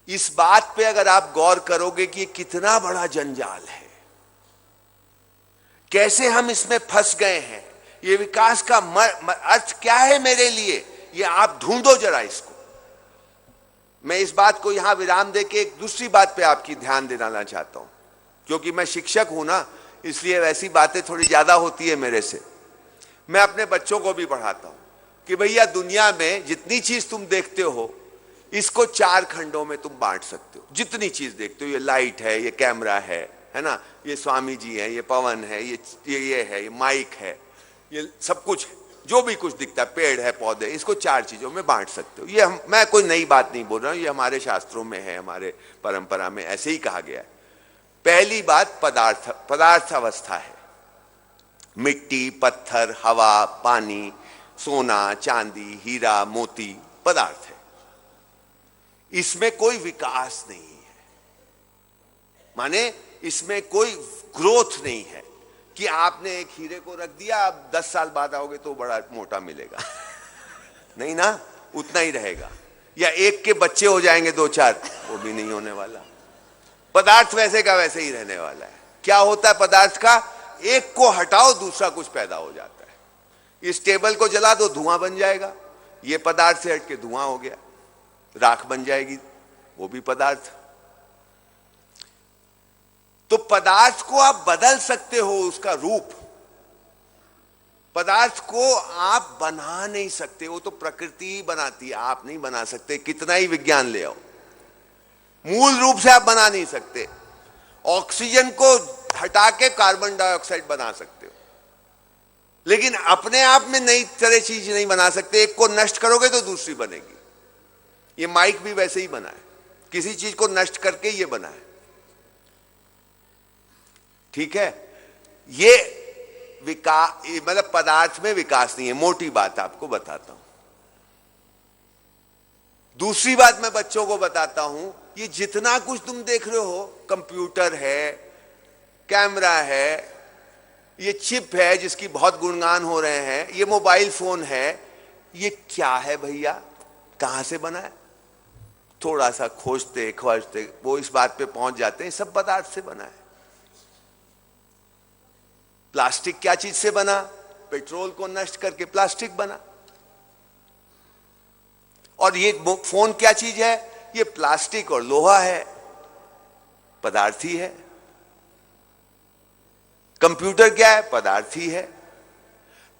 B: इस बात पे अगर आप गौर करोगे कि ये कितना बड़ा जंजाल है, कैसे हम इसमें फंस गए हैं, ये विकास का अर्थ क्या है मेरे लिए, ये आप ढूंढो जरा इसको। मैं इस बात को यहां विराम देके एक दूसरी बात पे आपकी ध्यान दिलाना चाहता हूं, क्योंकि मैं शिक्षक हूं ना, इसलिए वैसी बातें थोड़ी ज्यादा होती है मेरे से। मैं अपने बच्चों को भी पढ़ाता हूं कि भैया दुनिया में जितनी चीज तुम देखते हो इसको 4 खंडों में तुम बांट सकते हो। जितनी चीज देखते हो, ये लाइट है, ये कैमरा है ना, ये स्वामी जी है, ये पवन है, ये है, ये माइक है, ये सब कुछ है, जो भी कुछ दिखता है, पेड़ है, पौधे, इसको 4 चीजों में बांट सकते हो। ये मैं कोई नई बात नहीं बोल रहा हूं, ये हमारे शास्त्रों में है, हमारे परंपरा में ऐसे ही कहा गया है। पहली बात पदार्थ अवस्था है। मिट्टी, पत्थर, हवा, पानी, सोना, चांदी, हीरा, मोती पदार्थ है। इसमें कोई विकास नहीं है, माने इसमें कोई ग्रोथ नहीं है कि आपने एक हीरे को रख दिया, अब 10 साल बाद आओगे तो बड़ा मोटा मिलेगा। नहीं ना, उतना ही रहेगा। या एक के बच्चे हो जाएंगे 2-4, वो भी नहीं होने वाला। पदार्थ वैसे का वैसे ही रहने वाला है। क्या होता है पदार्थ का? एक को हटाओ दूसरा कुछ पैदा हो जाता है। इस टेबल को जला दो, धुआं बन जाएगा, ये पदार्थ से हट के धुआं हो गया। राख बन जाएगी, वो भी पदार्थ। तो पदार्थ को आप बदल सकते हो, उसका रूप। पदार्थ को आप बना नहीं सकते, वो तो प्रकृति ही बनाती है, आप नहीं बना सकते, कितना ही विज्ञान ले आओ। मूल रूप से आप बना नहीं सकते। ऑक्सीजन को हटा के कार्बन डाइऑक्साइड बना सकते हो, लेकिन अपने आप में नई तरह चीज नहीं बना सकते। एक को नष्ट करोगे तो दूसरी बनेगी। ये माइक भी वैसे ही बना है, किसी चीज को नष्ट करके ये बना है। ठीक है, ये विकास मतलब पदार्थ में विकास नहीं है। मोटी बात आपको बताता हूं। दूसरी बात मैं बच्चों को बताता हूं, ये जितना कुछ तुम देख रहे हो, कंप्यूटर है, कैमरा है, ये चिप है जिसकी बहुत गुणगान हो रहे हैं, ये मोबाइल फोन है, ये क्या है भैया? कहां से बना है? थोड़ा सा खोजते वो इस बात पे पहुंच जाते हैं, सब पदार्थ से बना है। प्लास्टिक क्या चीज से बना? पेट्रोल को नष्ट करके प्लास्टिक बना। और ये फोन क्या चीज है? ये प्लास्टिक और लोहा है, पदार्थ ही है। कंप्यूटर क्या है? पदार्थ ही है।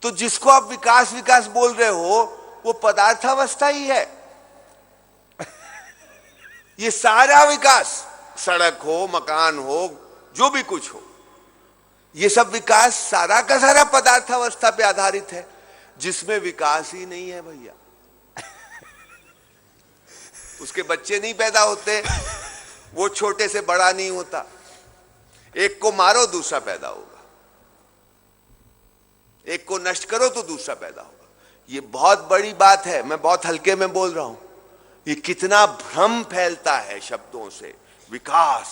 B: तो जिसको आप विकास विकास बोल रहे हो, वो पदार्थावस्था ही है। ये सारा विकास, सड़क हो, मकान हो, जो भी कुछ हो, ये सब विकास सारा का सारा पदार्थावस्था पे आधारित है, जिसमें विकास ही नहीं है भैया। उसके बच्चे नहीं पैदा होते, वो छोटे से बड़ा नहीं होता। एक को मारो दूसरा पैदा होगा, एक को नष्ट करो तो दूसरा पैदा होगा। ये बहुत बड़ी बात है, मैं बहुत हल्के में बोल रहा हूं। ये कितना भ्रम फैलता है शब्दों से। विकास,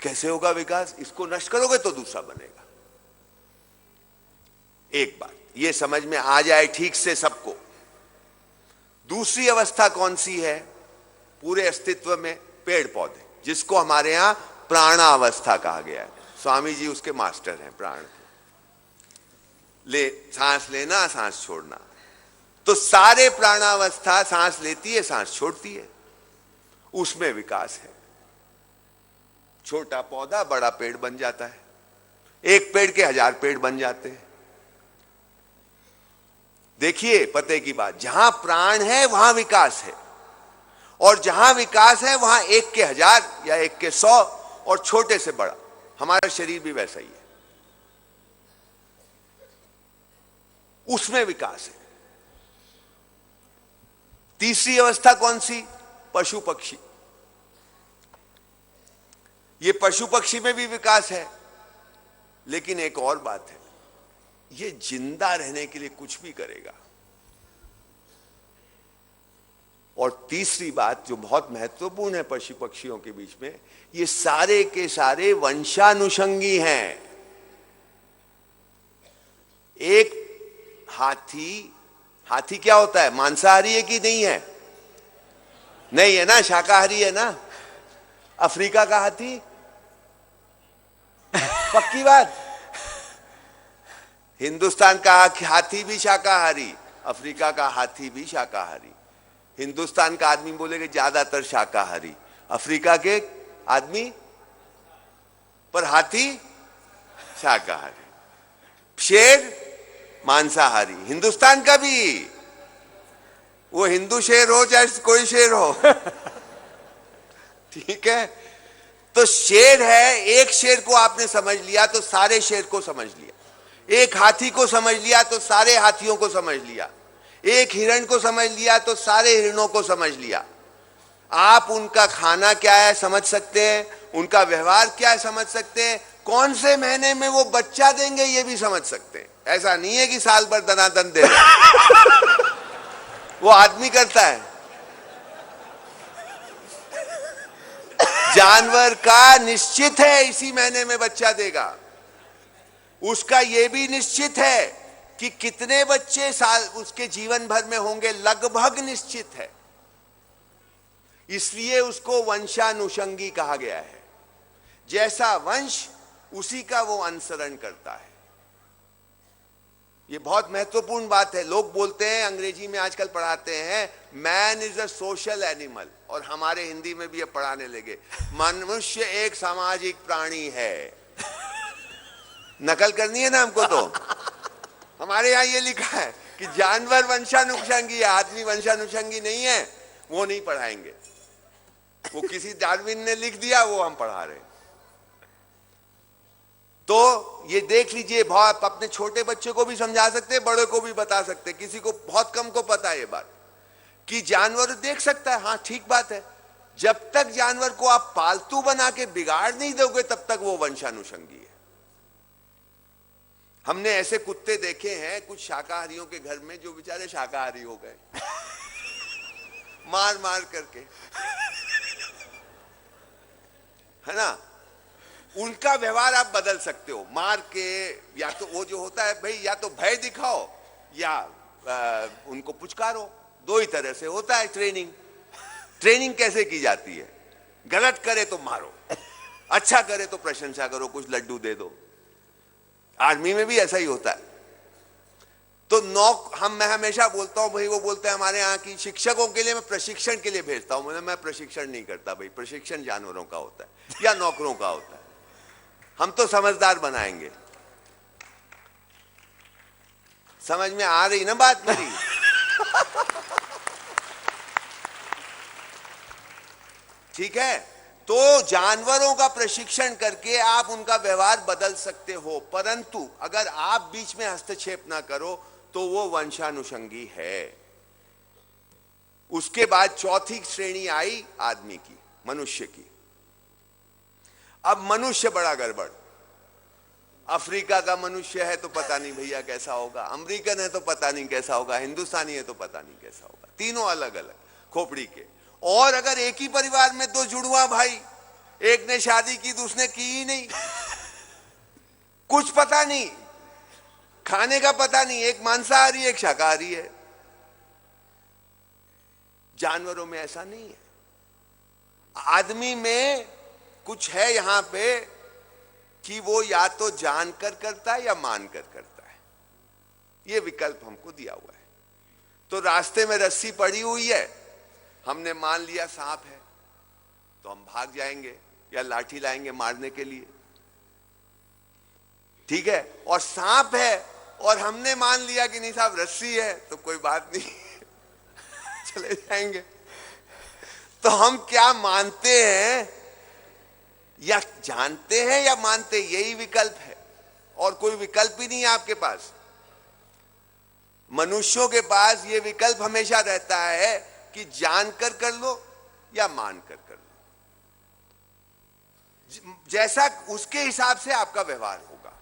B: कैसे होगा विकास? इसको नष्ट करोगे तो दूसरा बनेगा। एक बात ये समझ में आ जाए ठीक से सबको। दूसरी अवस्था कौन सी है पूरे अस्तित्व में? पेड़ पौधे, जिसको हमारे यहां प्राणावस्था कहा गया है। स्वामी जी उसके मास्टर हैं, प्राण ले, सांस लेना सांस छोड़ना। तो सारे प्राणावस्था, सांस लेती है सांस छोड़ती है, उसमें विकास है। छोटा पौधा बड़ा पेड़ बन जाता है, एक पेड़ के 1000 पेड़ बन जाते हैं। देखिए पते की बात, जहां प्राण है वहां विकास है, और जहां विकास है वहां 1 के 1000 या 1 के 100 और छोटे से बड़ा। हमारा शरीर भी वैसा ही है, उसमें विकास है। तीसरी अवस्था कौन सी? पशु पक्षी। ये पशु पक्षी में भी विकास है, लेकिन एक और बात है, ये जिंदा रहने के लिए कुछ भी करेगा। और तीसरी बात जो बहुत महत्वपूर्ण है पशु पक्षियों के बीच में, ये सारे के सारे वंशानुषंगी हैं। एक हाथी क्या होता है? मांसाहारी है कि नहीं है? नहीं है ना, शाकाहारी है ना। अफ्रीका का हाथी, पक्की बात। हिंदुस्तान का हाथी भी शाकाहारी, अफ्रीका का हाथी भी शाकाहारी। हिंदुस्तान का आदमी बोलेगा ज्यादातर शाकाहारी, अफ्रीका के आदमी, पर हाथी शाकाहारी। शेर मांसाहारी, हिंदुस्तान का भी। वो हिंदू शेर हो चाहे कोई शेर हो ठीक है। तो शेर है, एक शेर को आपने समझ लिया तो सारे शेर को समझ लिया। एक हाथी को समझ लिया तो सारे हाथियों को समझ लिया। एक हिरण को समझ लिया तो सारे हिरणों को समझ लिया। आप उनका खाना क्या है समझ सकते हैं, उनका व्यवहार क्या है समझ सकते हैं, कौन से महीने में वो बच्चा देंगे ये भी समझ सकते हैं। ऐसा नहीं है कि साल भर दनादन दे रहे वो आदमी करता है। जानवर का निश्चित है इसी महीने में बच्चा देगा। उसका यह भी निश्चित है कि कितने बच्चे साल उसके जीवन भर में होंगे, लगभग निश्चित है। इसलिए उसको वंशानुषंगी कहा गया है। जैसा वंश उसी का वो अनुसरण करता है। ये बहुत महत्वपूर्ण बात है। लोग बोलते हैं, अंग्रेजी में आजकल पढ़ाते हैं, man is a social animal, और हमारे हिंदी में भी ये पढ़ाने लगे, मनुष्य एक सामाजिक प्राणी है। नकल करनी है ना हमको, तो हमारे यहां ये लिखा है कि जानवर वंशानुषंगी है, आदमी वंशानुषंगी नहीं है। वो नहीं पढ़ाएंगे, वो किसी डार्विन ने लिख दिया, वो हम पढ़ा रहे हैं। तो ये देख लीजिए, बहुत अपने छोटे बच्चे को भी समझा सकते हैं, बड़े को भी बता सकते हैं। किसी को बहुत कम को पता है ये बात कि जानवर देख सकता है, हाँ ठीक बात है। जब तक जानवर को आप पालतू बना के बिगाड़ नहीं दोगे तब तक वो वंशानुषंगी है। हमने ऐसे कुत्ते देखे हैं कुछ शाकाहारियों के घर में, जो बेचारे शाकाहारी हो गए मार मार करके, है ना। उनका व्यवहार आप बदल सकते हो मार के, या तो वो जो होता है भाई, या तो भय दिखाओ या उनको पुचकारो। दो ही तरह से होता है ट्रेनिंग कैसे की जाती है? गलत करे तो मारो, अच्छा करे तो प्रशंसा करो, कुछ लड्डू दे दो। आर्मी में भी ऐसा ही होता है। तो मैं हमेशा बोलता हूं भाई, वो बोलते हैं हमारे यहाँ की शिक्षकों के लिए मैं प्रशिक्षण के लिए भेजता हूं। मैं प्रशिक्षण नहीं करता भाई, प्रशिक्षण जानवरों का होता है या नौकरों का होता है। हम तो समझदार बनाएंगे। समझ में आ रही ना बात मेरी? ठीक है। तो जानवरों का प्रशिक्षण करके आप उनका व्यवहार बदल सकते हो, परंतु अगर आप बीच में हस्तक्षेप ना करो तो वो वंशानुषंगी है। उसके बाद चौथी श्रेणी आई आदमी की, मनुष्य की। अब मनुष्य बड़ा गड़बड़। अफ्रीका का मनुष्य है तो पता नहीं भैया कैसा होगा, अमेरिकन है तो पता नहीं कैसा होगा, हिंदुस्तानी है तो पता नहीं कैसा होगा। तीनों अलग अलग खोपड़ी के। और अगर एक ही परिवार में दो जुड़वा भाई एक ने शादी की, दूसरे की ही नहीं। कुछ पता नहीं, खाने का पता नहीं, एक मांसाहारी एक शाकाहारी है। जानवरों में ऐसा नहीं है। आदमी में कुछ है यहां पे कि वो या तो जानकर करता है या मानकर करता है। ये विकल्प हमको दिया हुआ है। तो रास्ते में रस्सी पड़ी हुई है, हमने मान लिया सांप है, तो हम भाग जाएंगे या लाठी लाएंगे मारने के लिए, ठीक है। और सांप है और हमने मान लिया कि नहीं साहब रस्सी है, तो कोई बात नहीं चले जाएंगे। तो हम क्या मानते हैं या जानते हैं या मानते, यही विकल्प है। और कोई विकल्प ही नहीं है आपके पास। मनुष्यों के पास यह विकल्प हमेशा रहता है कि जानकर कर लो या मानकर कर लो, जैसा उसके हिसाब से आपका व्यवहार होगा।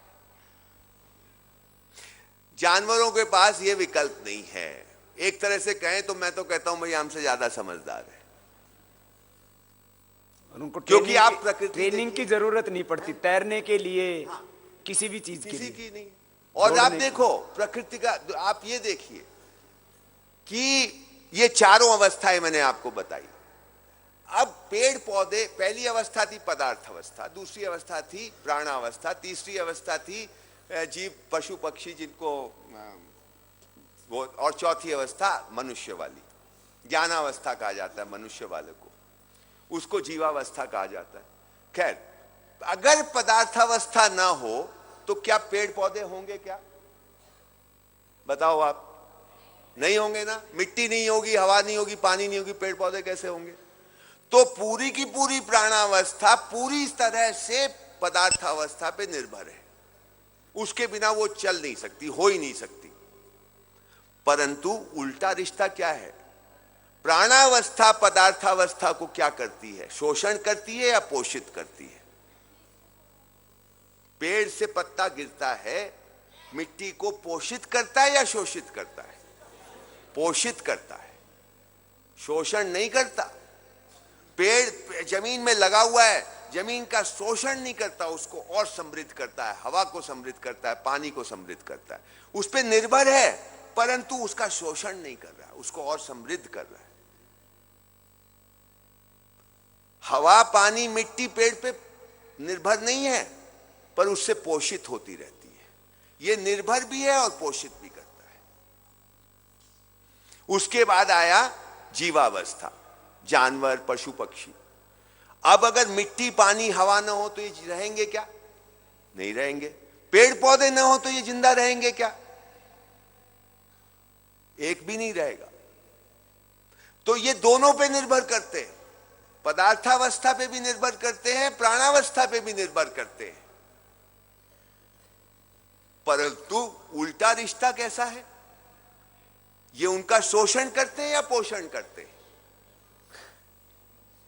B: जानवरों के पास यह विकल्प नहीं है। एक तरह से कहें तो मैं तो कहता हूं भाई हमसे ज्यादा समझदार है,
A: और उनको
B: क्योंकि आप
A: ट्रेनिंग की जरूरत नहीं पड़ती तैरने के लिए, किसी भी चीज
B: किसी
A: के लिए
B: की नहीं। और आप देखो प्रकृति का, आप ये देखिए कि ये चारों अवस्थाएं मैंने आपको बताई। अब पेड़ पौधे, पहली अवस्था थी पदार्थ अवस्था, दूसरी अवस्था थी प्राणावस्था, तीसरी अवस्था थी जीव पशु पक्षी जिनको वो, और चौथी अवस्था मनुष्य वाली, ज्ञानावस्था कहा जाता है मनुष्य वाले को, उसको जीवावस्था कहा जाता है। खैर, अगर पदार्थावस्था ना हो तो क्या पेड़ पौधे होंगे? क्या बताओ आप? नहीं होंगे ना। मिट्टी नहीं होगी, हवा नहीं होगी, पानी नहीं होगी, पेड़ पौधे कैसे होंगे? तो पूरी की पूरी प्राणावस्था पूरी तरह से पदार्थावस्था पे निर्भर है। उसके बिना वो चल नहीं सकती, हो ही नहीं सकती। परंतु उल्टा रिश्ता क्या है? प्राणावस्था पदार्थावस्था को क्या करती है? शोषण करती है या पोषित करती है? पेड़ से पत्ता गिरता है, मिट्टी को पोषित करता है या शोषित करता है? पोषित करता है, शोषण नहीं करता। पेड़ जमीन में लगा हुआ है, जमीन का शोषण नहीं करता, उसको और समृद्ध करता है, हवा को समृद्ध करता है, पानी को समृद्ध करता है। उस पर निर्भर है, परंतु उसका शोषण नहीं कर रहा, उसको और समृद्ध कर रहा है। हवा, पानी, मिट्टी पेड़ पे निर्भर नहीं है, पर उससे पोषित होती रहती है। ये निर्भर भी है और पोषित भी करता है। उसके बाद आया जीवावस्था, जानवर, पशु पक्षी। अब अगर मिट्टी, पानी, हवा ना हो तो ये रहेंगे क्या? नहीं रहेंगे। पेड़ पौधे ना हो तो ये जिंदा रहेंगे क्या? एक भी नहीं रहेगा। तो ये दोनों पे निर्भर करते हैं, पदार्थावस्था पे भी निर्भर करते हैं, प्राणावस्था पे भी निर्भर करते हैं। परंतु उल्टा रिश्ता कैसा है? ये उनका शोषण करते हैं या पोषण करते हैं?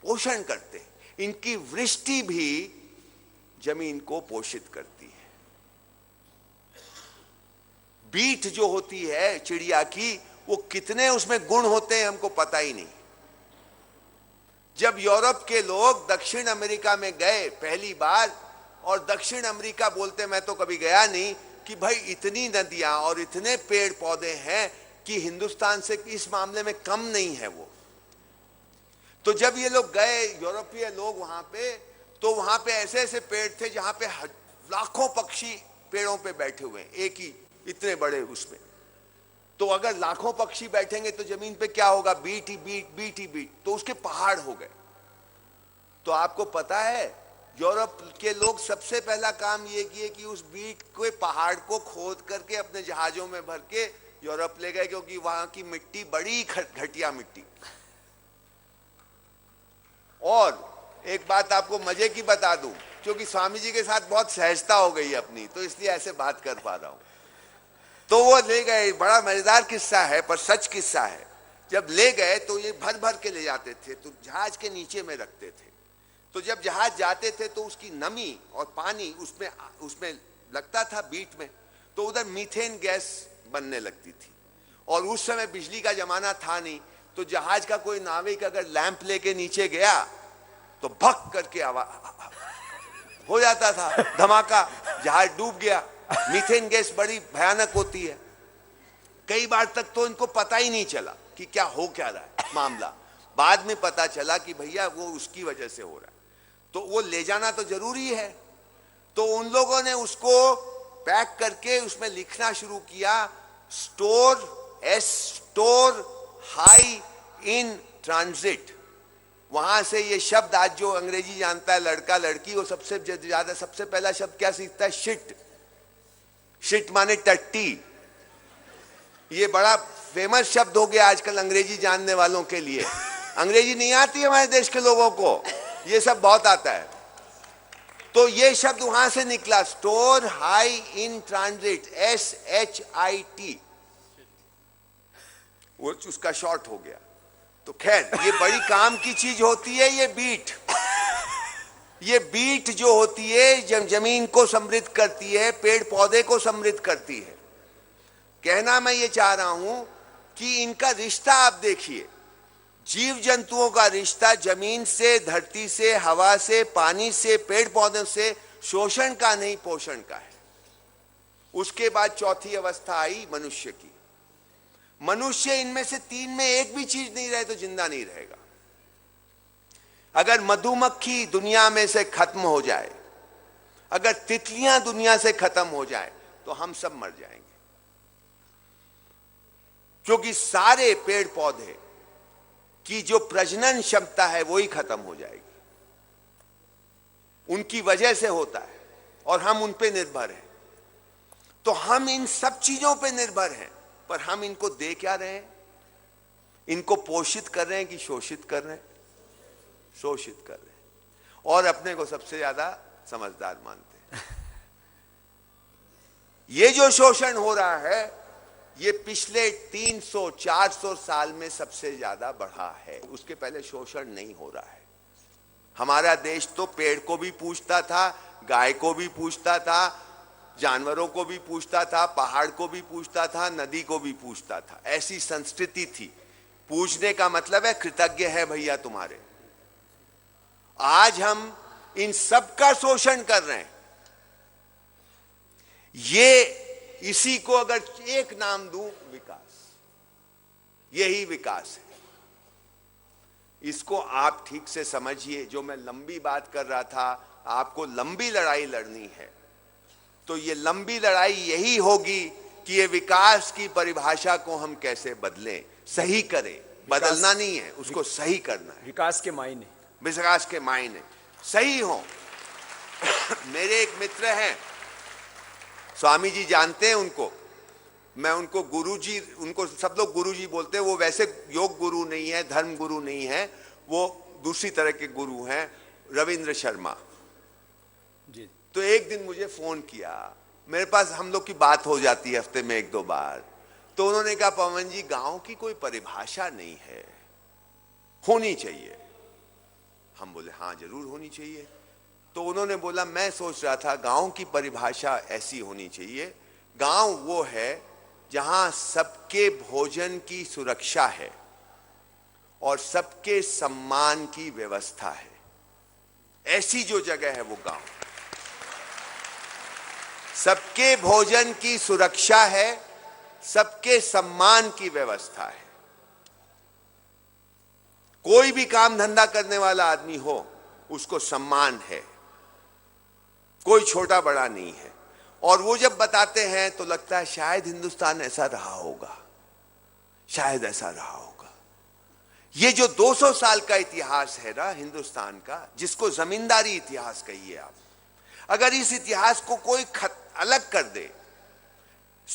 B: पोषण करते हैं। इनकी वृष्टि भी जमीन को पोषित करती है। बीट जो होती है चिड़िया की, वो कितने उसमें गुण होते हैं हमको पता ही नहीं। जब यूरोप के लोग दक्षिण अमेरिका में गए पहली बार, और दक्षिण अमेरिका बोलते, मैं तो कभी गया नहीं, कि भाई इतनी नदियां और इतने पेड़ पौधे हैं कि हिंदुस्तान से इस मामले में कम नहीं है वो। तो जब ये लोग गए, यूरोपीय लोग वहां पे, तो वहां पे ऐसे ऐसे पेड़ थे जहां पे लाखों पक्षी पेड़ों पे बैठे हुए हैं, एक ही इतने बड़े उसमें। तो अगर लाखों पक्षी बैठेंगे तो जमीन पे क्या होगा? बीट ही बीट, बीट ही बीट। तो उसके पहाड़ हो गए। तो आपको पता है यूरोप के लोग सबसे पहला काम ये किए कि उस बीट के पहाड़ को खोद करके अपने जहाजों में भर के यूरोप ले गए, क्योंकि वहां की मिट्टी बड़ी घटिया मिट्टी। और एक बात आपको मजे की बता दूं, क्योंकि स्वामी जी के साथ बहुत सहजता हो गई अपनी, तो इसलिए ऐसे बात कर पा रहा हूं। तो वो ले गए, बड़ा मजेदार किस्सा है पर सच किस्सा है। जब ले गए तो ये भर भर के ले जाते थे, तो जहाज के नीचे में रखते थे। तो जब जहाज जाते थे तो उसकी नमी और पानी उसमें लगता था बीट में, तो उधर मीथेन गैस बनने लगती थी। और उस समय बिजली का जमाना था नहीं, तो जहाज का कोई नाविक अगर लैंप लेके नीचे गया तो भक करके आवाज हो जाता था, धमाका, जहाज डूब गया। मीथेन गैस बड़ी भयानक होती है। कई बार तक तो इनको पता ही नहीं चला कि क्या हो क्या रहा है मामला। बाद में पता चला कि भैया वो उसकी वजह से हो रहा है, तो वो ले जाना तो जरूरी है। तो उन लोगों ने उसको पैक करके उसमें लिखना शुरू किया, स्टोर हाई इन ट्रांजिट। वहां से ये शब्द, आज जो अंग्रेजी जानता है लड़का लड़की, वो सबसे ज्यादा सबसे पहला शब्द क्या सीखता है? शिट। शिट माने टट्टी। ये बड़ा फेमस शब्द हो गया आजकल अंग्रेजी जानने वालों के लिए। अंग्रेजी नहीं आती हमारे देश के लोगों को, ये सब बहुत आता है। तो ये शब्द वहां से निकला, store high in transit, SHIT, वो उसका शॉर्ट हो गया। तो खैर, ये बड़ी काम की चीज होती है ये बीट। ये बीट जो होती है जमीन को समृद्ध करती है, पेड़ पौधे को समृद्ध करती है। कहना मैं ये चाह रहा हूं कि इनका रिश्ता आप देखिए, जीव जंतुओं का रिश्ता जमीन से, धरती से, हवा से, पानी से, पेड़ पौधों से, शोषण का नहीं पोषण का है। उसके बाद चौथी अवस्था आई मनुष्य की। मनुष्य इनमें से तीन में एक भी चीज नहीं रहे तो जिंदा नहीं रहेगा। अगर मधुमक्खी दुनिया में से खत्म हो जाए, अगर तितलियां दुनिया से खत्म हो जाए, तो हम सब मर जाएंगे, क्योंकि सारे पेड़ पौधे की जो प्रजनन क्षमता है वो ही खत्म हो जाएगी। उनकी वजह से होता है और हम उन पे निर्भर हैं। तो हम इन सब चीजों पे निर्भर हैं, पर हम इनको दे क्या रहे हैं? इनको पोषित कर रहे हैं कि शोषित कर रहे हैं? शोषित कर रहे हैं, और अपने को सबसे ज्यादा समझदार मानते हैं। ये जो शोषण हो रहा है, ये पिछले 300-400 साल में सबसे ज्यादा बढ़ा है। उसके पहले शोषण नहीं हो रहा है। हमारा देश तो पेड़ को भी पूजता था, गाय को भी पूजता था, जानवरों को भी पूजता था, पहाड़ को भी पूजता था, नदी को भी पूजता था। ऐसी संस्कृति थी। पूजने का मतलब है कृतज्ञ है भैया तुम्हारे। आज हम इन सब का शोषण कर रहे हैं। ये इसी को अगर एक नाम दूं, विकास, यही विकास है। इसको आप ठीक से समझिए। जो मैं लंबी बात कर रहा था, आपको लंबी लड़ाई लड़नी है, तो ये लंबी लड़ाई यही होगी कि ये विकास की परिभाषा को हम कैसे बदलें, सही करें। बदलना नहीं है, उसको सही करना है।
A: विकास के मायने,
B: विकास के मायने सही हो। मेरे एक मित्र हैं, स्वामी जी जानते हैं उनको, मैं उनको गुरुजी, उनको सब लोग गुरुजी बोलते हैं। वो वैसे योग गुरु नहीं है, धर्म गुरु नहीं है, वो दूसरी तरह के गुरु हैं, रविंद्र शर्मा जी। तो एक दिन मुझे फोन किया, मेरे पास हम लोग की बात हो जाती है हफ्ते में 1-2 बार। तो उन्होंने कहा, पवन जी गांव की कोई परिभाषा नहीं है, होनी चाहिए। हम बोले हाँ जरूर होनी चाहिए। तो उन्होंने बोला, मैं सोच रहा था गांव की परिभाषा ऐसी होनी चाहिए, गांव वो है जहां सबके भोजन की सुरक्षा है और सबके सम्मान की व्यवस्था है। ऐसी जो जगह है वो गांव। सबके भोजन की सुरक्षा है, सबके सम्मान की व्यवस्था है। कोई भी काम धंधा करने वाला आदमी हो, उसको सम्मान है, कोई छोटा बड़ा नहीं है। और वो जब बताते हैं तो लगता है शायद हिंदुस्तान ऐसा रहा होगा, शायद ऐसा रहा होगा। ये जो 200 साल का इतिहास है ना हिंदुस्तान का, जिसको जमींदारी इतिहास कहिए आप, अगर इस इतिहास को कोई अलग कर दे,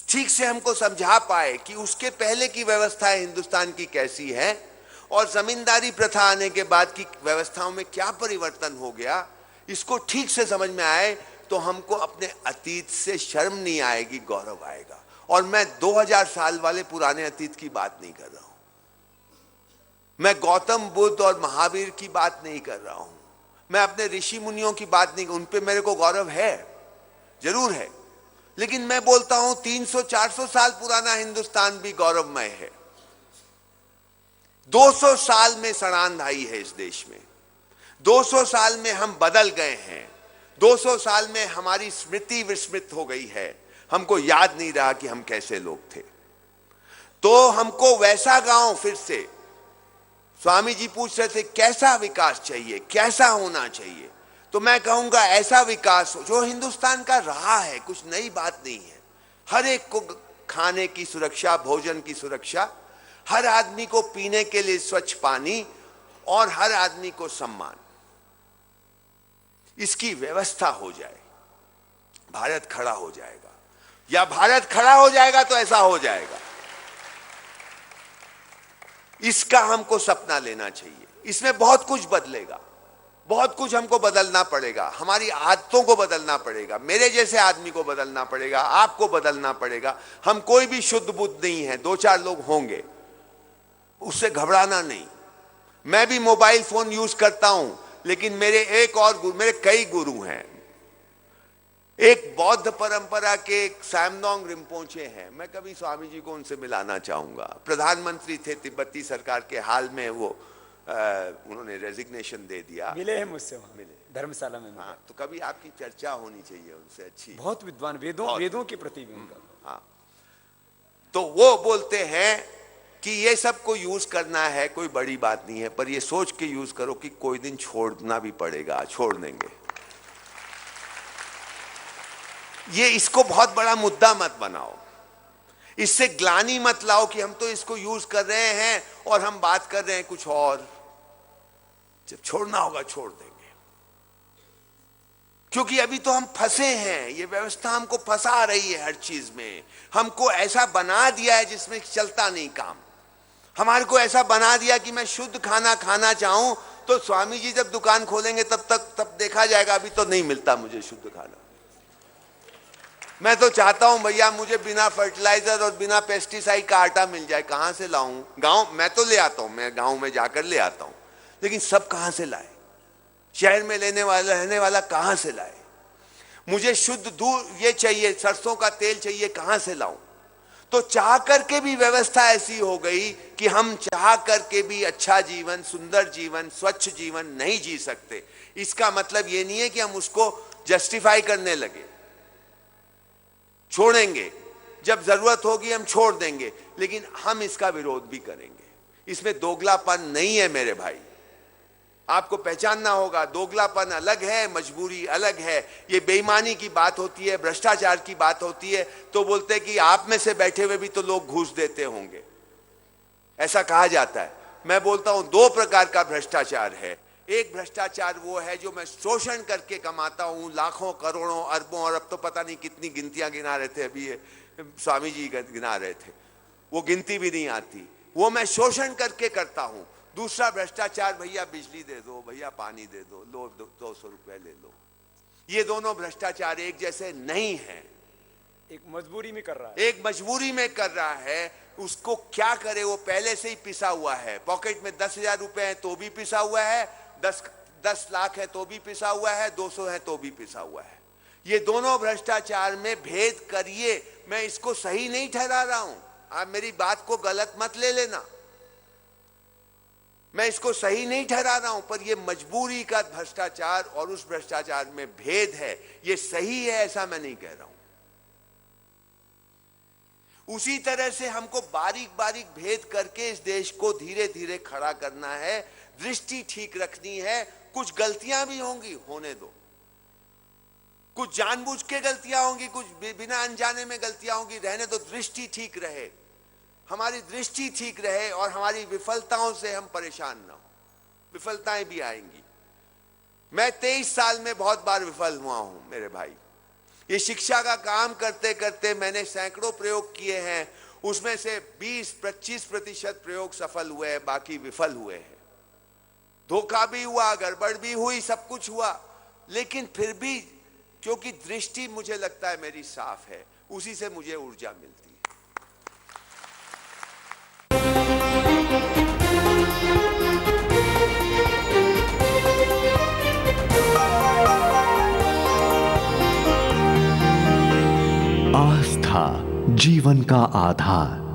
B: ठीक से हमको समझा पाए कि उसके पहले की व्यवस्थाएं हिंदुस्तान की कैसी है और जमींदारी प्रथा आने के बाद की व्यवस्थाओं में क्या परिवर्तन हो गया, इसको ठीक से समझ में आए, तो हमको अपने अतीत से शर्म नहीं आएगी, गौरव आएगा। और मैं 2000 साल वाले पुराने अतीत की बात नहीं कर रहा हूं, मैं गौतम बुद्ध और महावीर की बात नहीं कर रहा हूं, मैं अपने ऋषि मुनियों की बात नहीं, उन पे मेरे को गौरव है, जरूर है। लेकिन मैं बोलता हूं 300-400 साल पुराना हिंदुस्तान भी गौरवमय है। 200 साल में सड़ांध आई है इस देश में। 200 साल में हम बदल गए हैं, 200 साल में हमारी स्मृति विस्मृत हो गई है, हमको याद नहीं रहा कि हम कैसे लोग थे। तो हमको वैसा गांव फिर से, स्वामी जी पूछ रहे थे कैसा विकास चाहिए, कैसा होना चाहिए, तो मैं कहूंगा ऐसा विकास जो हिंदुस्तान का रहा है, कुछ नई बात नहीं है। हर एक को खाने की सुरक्षा, भोजन की सुरक्षा, हर आदमी को पीने के लिए स्वच्छ पानी और हर आदमी को सम्मान, इसकी व्यवस्था हो जाए, भारत खड़ा हो जाएगा। या भारत खड़ा हो जाएगा तो ऐसा हो जाएगा। इसका हमको सपना लेना चाहिए। इसमें बहुत कुछ बदलेगा, बहुत कुछ हमको बदलना पड़ेगा, हमारी आदतों को बदलना पड़ेगा, मेरे जैसे आदमी को बदलना पड़ेगा, आपको बदलना पड़ेगा। हम कोई भी शुद्ध बुद्ध नहीं है, 2-4 लोग होंगे, उससे घबराना नहीं। मैं भी मोबाइल फोन यूज करता हूं, लेकिन मेरे एक और गुरु, मेरे कई गुरु हैं। एक बौद्ध परंपरा के एक सैमडोंग रिम्पोचे हैं, मैं कभी स्वामी जी को उनसे मिलाना चाहूंगा। प्रधानमंत्री थे तिब्बती सरकार के, हाल में वो उन्होंने रेजिग्नेशन दे दिया।
A: मिले हैं मुझसे, वहां मिले, धर्मशाला में।
B: हाँ, तो कभी आपकी चर्चा होनी चाहिए उनसे, अच्छी।
A: बहुत विद्वान, वेदों के प्रति भी उनका।
B: हाँ, तो वो बोलते हैं कि ये सब को यूज करना है, कोई बड़ी बात नहीं है, पर ये सोच के यूज करो कि कोई दिन छोड़ना भी पड़ेगा, छोड़ देंगे। ये इसको बहुत बड़ा मुद्दा मत बनाओ, इससे ग्लानि मत लाओ कि हम तो इसको यूज कर रहे हैं और हम बात कर रहे हैं कुछ और। जब छोड़ना होगा छोड़ देंगे, क्योंकि अभी तो हम फंसे हैं, ये व्यवस्था हमको फंसा रही है हर चीज में। हमको ऐसा बना दिया है जिसमें चलता नहीं काम। हमारे को ऐसा बना दिया कि मैं शुद्ध खाना खाना चाहूं तो स्वामी जी जब दुकान खोलेंगे तब देखा जाएगा, अभी तो नहीं मिलता मुझे शुद्ध खाना। मैं तो चाहता हूं भैया मुझे बिना फर्टिलाइजर और बिना पेस्टिसाइड का आटा मिल जाए। कहां से लाऊं? गांव मैं तो ले आता हूं, मैं गांव में जाकर ले आता हूं, लेकिन सब कहां से लाए? शहर में रहने वाला कहां से लाए? मुझे शुद्ध दूध ये चाहिए, सरसों का तेल चाहिए, कहां से लाऊं? तो चाह करके भी व्यवस्था ऐसी हो गई कि हम चाह करके भी अच्छा जीवन, सुंदर जीवन, स्वच्छ जीवन नहीं जी सकते। इसका मतलब ये नहीं है कि हम उसको जस्टिफाई करने लगे, छोड़ेंगे, जब जरूरत होगी हम छोड़ देंगे, लेकिन हम इसका विरोध भी करेंगे। इसमें दोगलापन नहीं है मेरे भाई, आपको पहचानना होगा। दोगलापन अलग है, मजबूरी अलग है। ये बेईमानी की बात होती है, भ्रष्टाचार की बात होती है तो बोलते हैं कि आप में से बैठे हुए भी तो लोग घूस देते होंगे, ऐसा कहा जाता है। मैं बोलता हूं 2 प्रकार का भ्रष्टाचार है। एक भ्रष्टाचार वो है जो मैं शोषण करके कमाता हूं, लाखों करोड़ों अरबों, और अब तो पता नहीं कितनी गिनतियां गिना रहे थे, अभी ये स्वामी जी गिना रहे थे, वो गिनती भी नहीं आती, वो मैं शोषण करके करता हूं। दूसरा भ्रष्टाचार, भैया बिजली दे दो, भैया पानी दे दो, लो 200 रुपए ले लो। ये दोनों भ्रष्टाचार एक जैसे नहीं है।
A: एक मजबूरी में कर रहा है,
B: एक मजबूरी में कर रहा है, उसको क्या करे, वो पहले से ही पिसा हुआ है। पॉकेट में 10,000 रुपए है तो भी पिसा हुआ है, 10 लाख है तो भी पिसा हुआ है, 200 है तो भी पिसा हुआ है। ये दोनों भ्रष्टाचार में भेद करिए। मैं इसको सही नहीं ठहरा रहा हूं, आप मेरी बात को गलत मत ले लेना, मैं इसको सही नहीं ठहरा रहा हूं, पर यह मजबूरी का भ्रष्टाचार और उस भ्रष्टाचार में भेद है। यह सही है ऐसा मैं नहीं कह रहा हूं। उसी तरह से हमको बारीक बारीक भेद करके इस देश को धीरे धीरे खड़ा करना है, दृष्टि ठीक रखनी है। कुछ गलतियां भी होंगी, होने दो, कुछ जानबूझ के गलतियां होंगी, कुछ बिना अनजाने में गलतियां होंगी, रहने दो। दृष्टि ठीक रहे, हमारी दृष्टि ठीक रहे और हमारी विफलताओं से हम परेशान ना हो। विफलताएं भी आएंगी। मैं 23 साल में बहुत बार विफल हुआ हूं मेरे भाई। ये शिक्षा का काम करते करते मैंने सैकड़ों प्रयोग किए हैं, उसमें से 20-25% प्रयोग सफल हुए हैं, बाकी विफल हुए हैं। धोखा भी हुआ, गड़बड़ भी हुई, सब कुछ हुआ, लेकिन फिर भी क्योंकि दृष्टि मुझे लगता है मेरी साफ है, उसी से मुझे ऊर्जा मिलती है।
C: आस्था जीवन का आधार।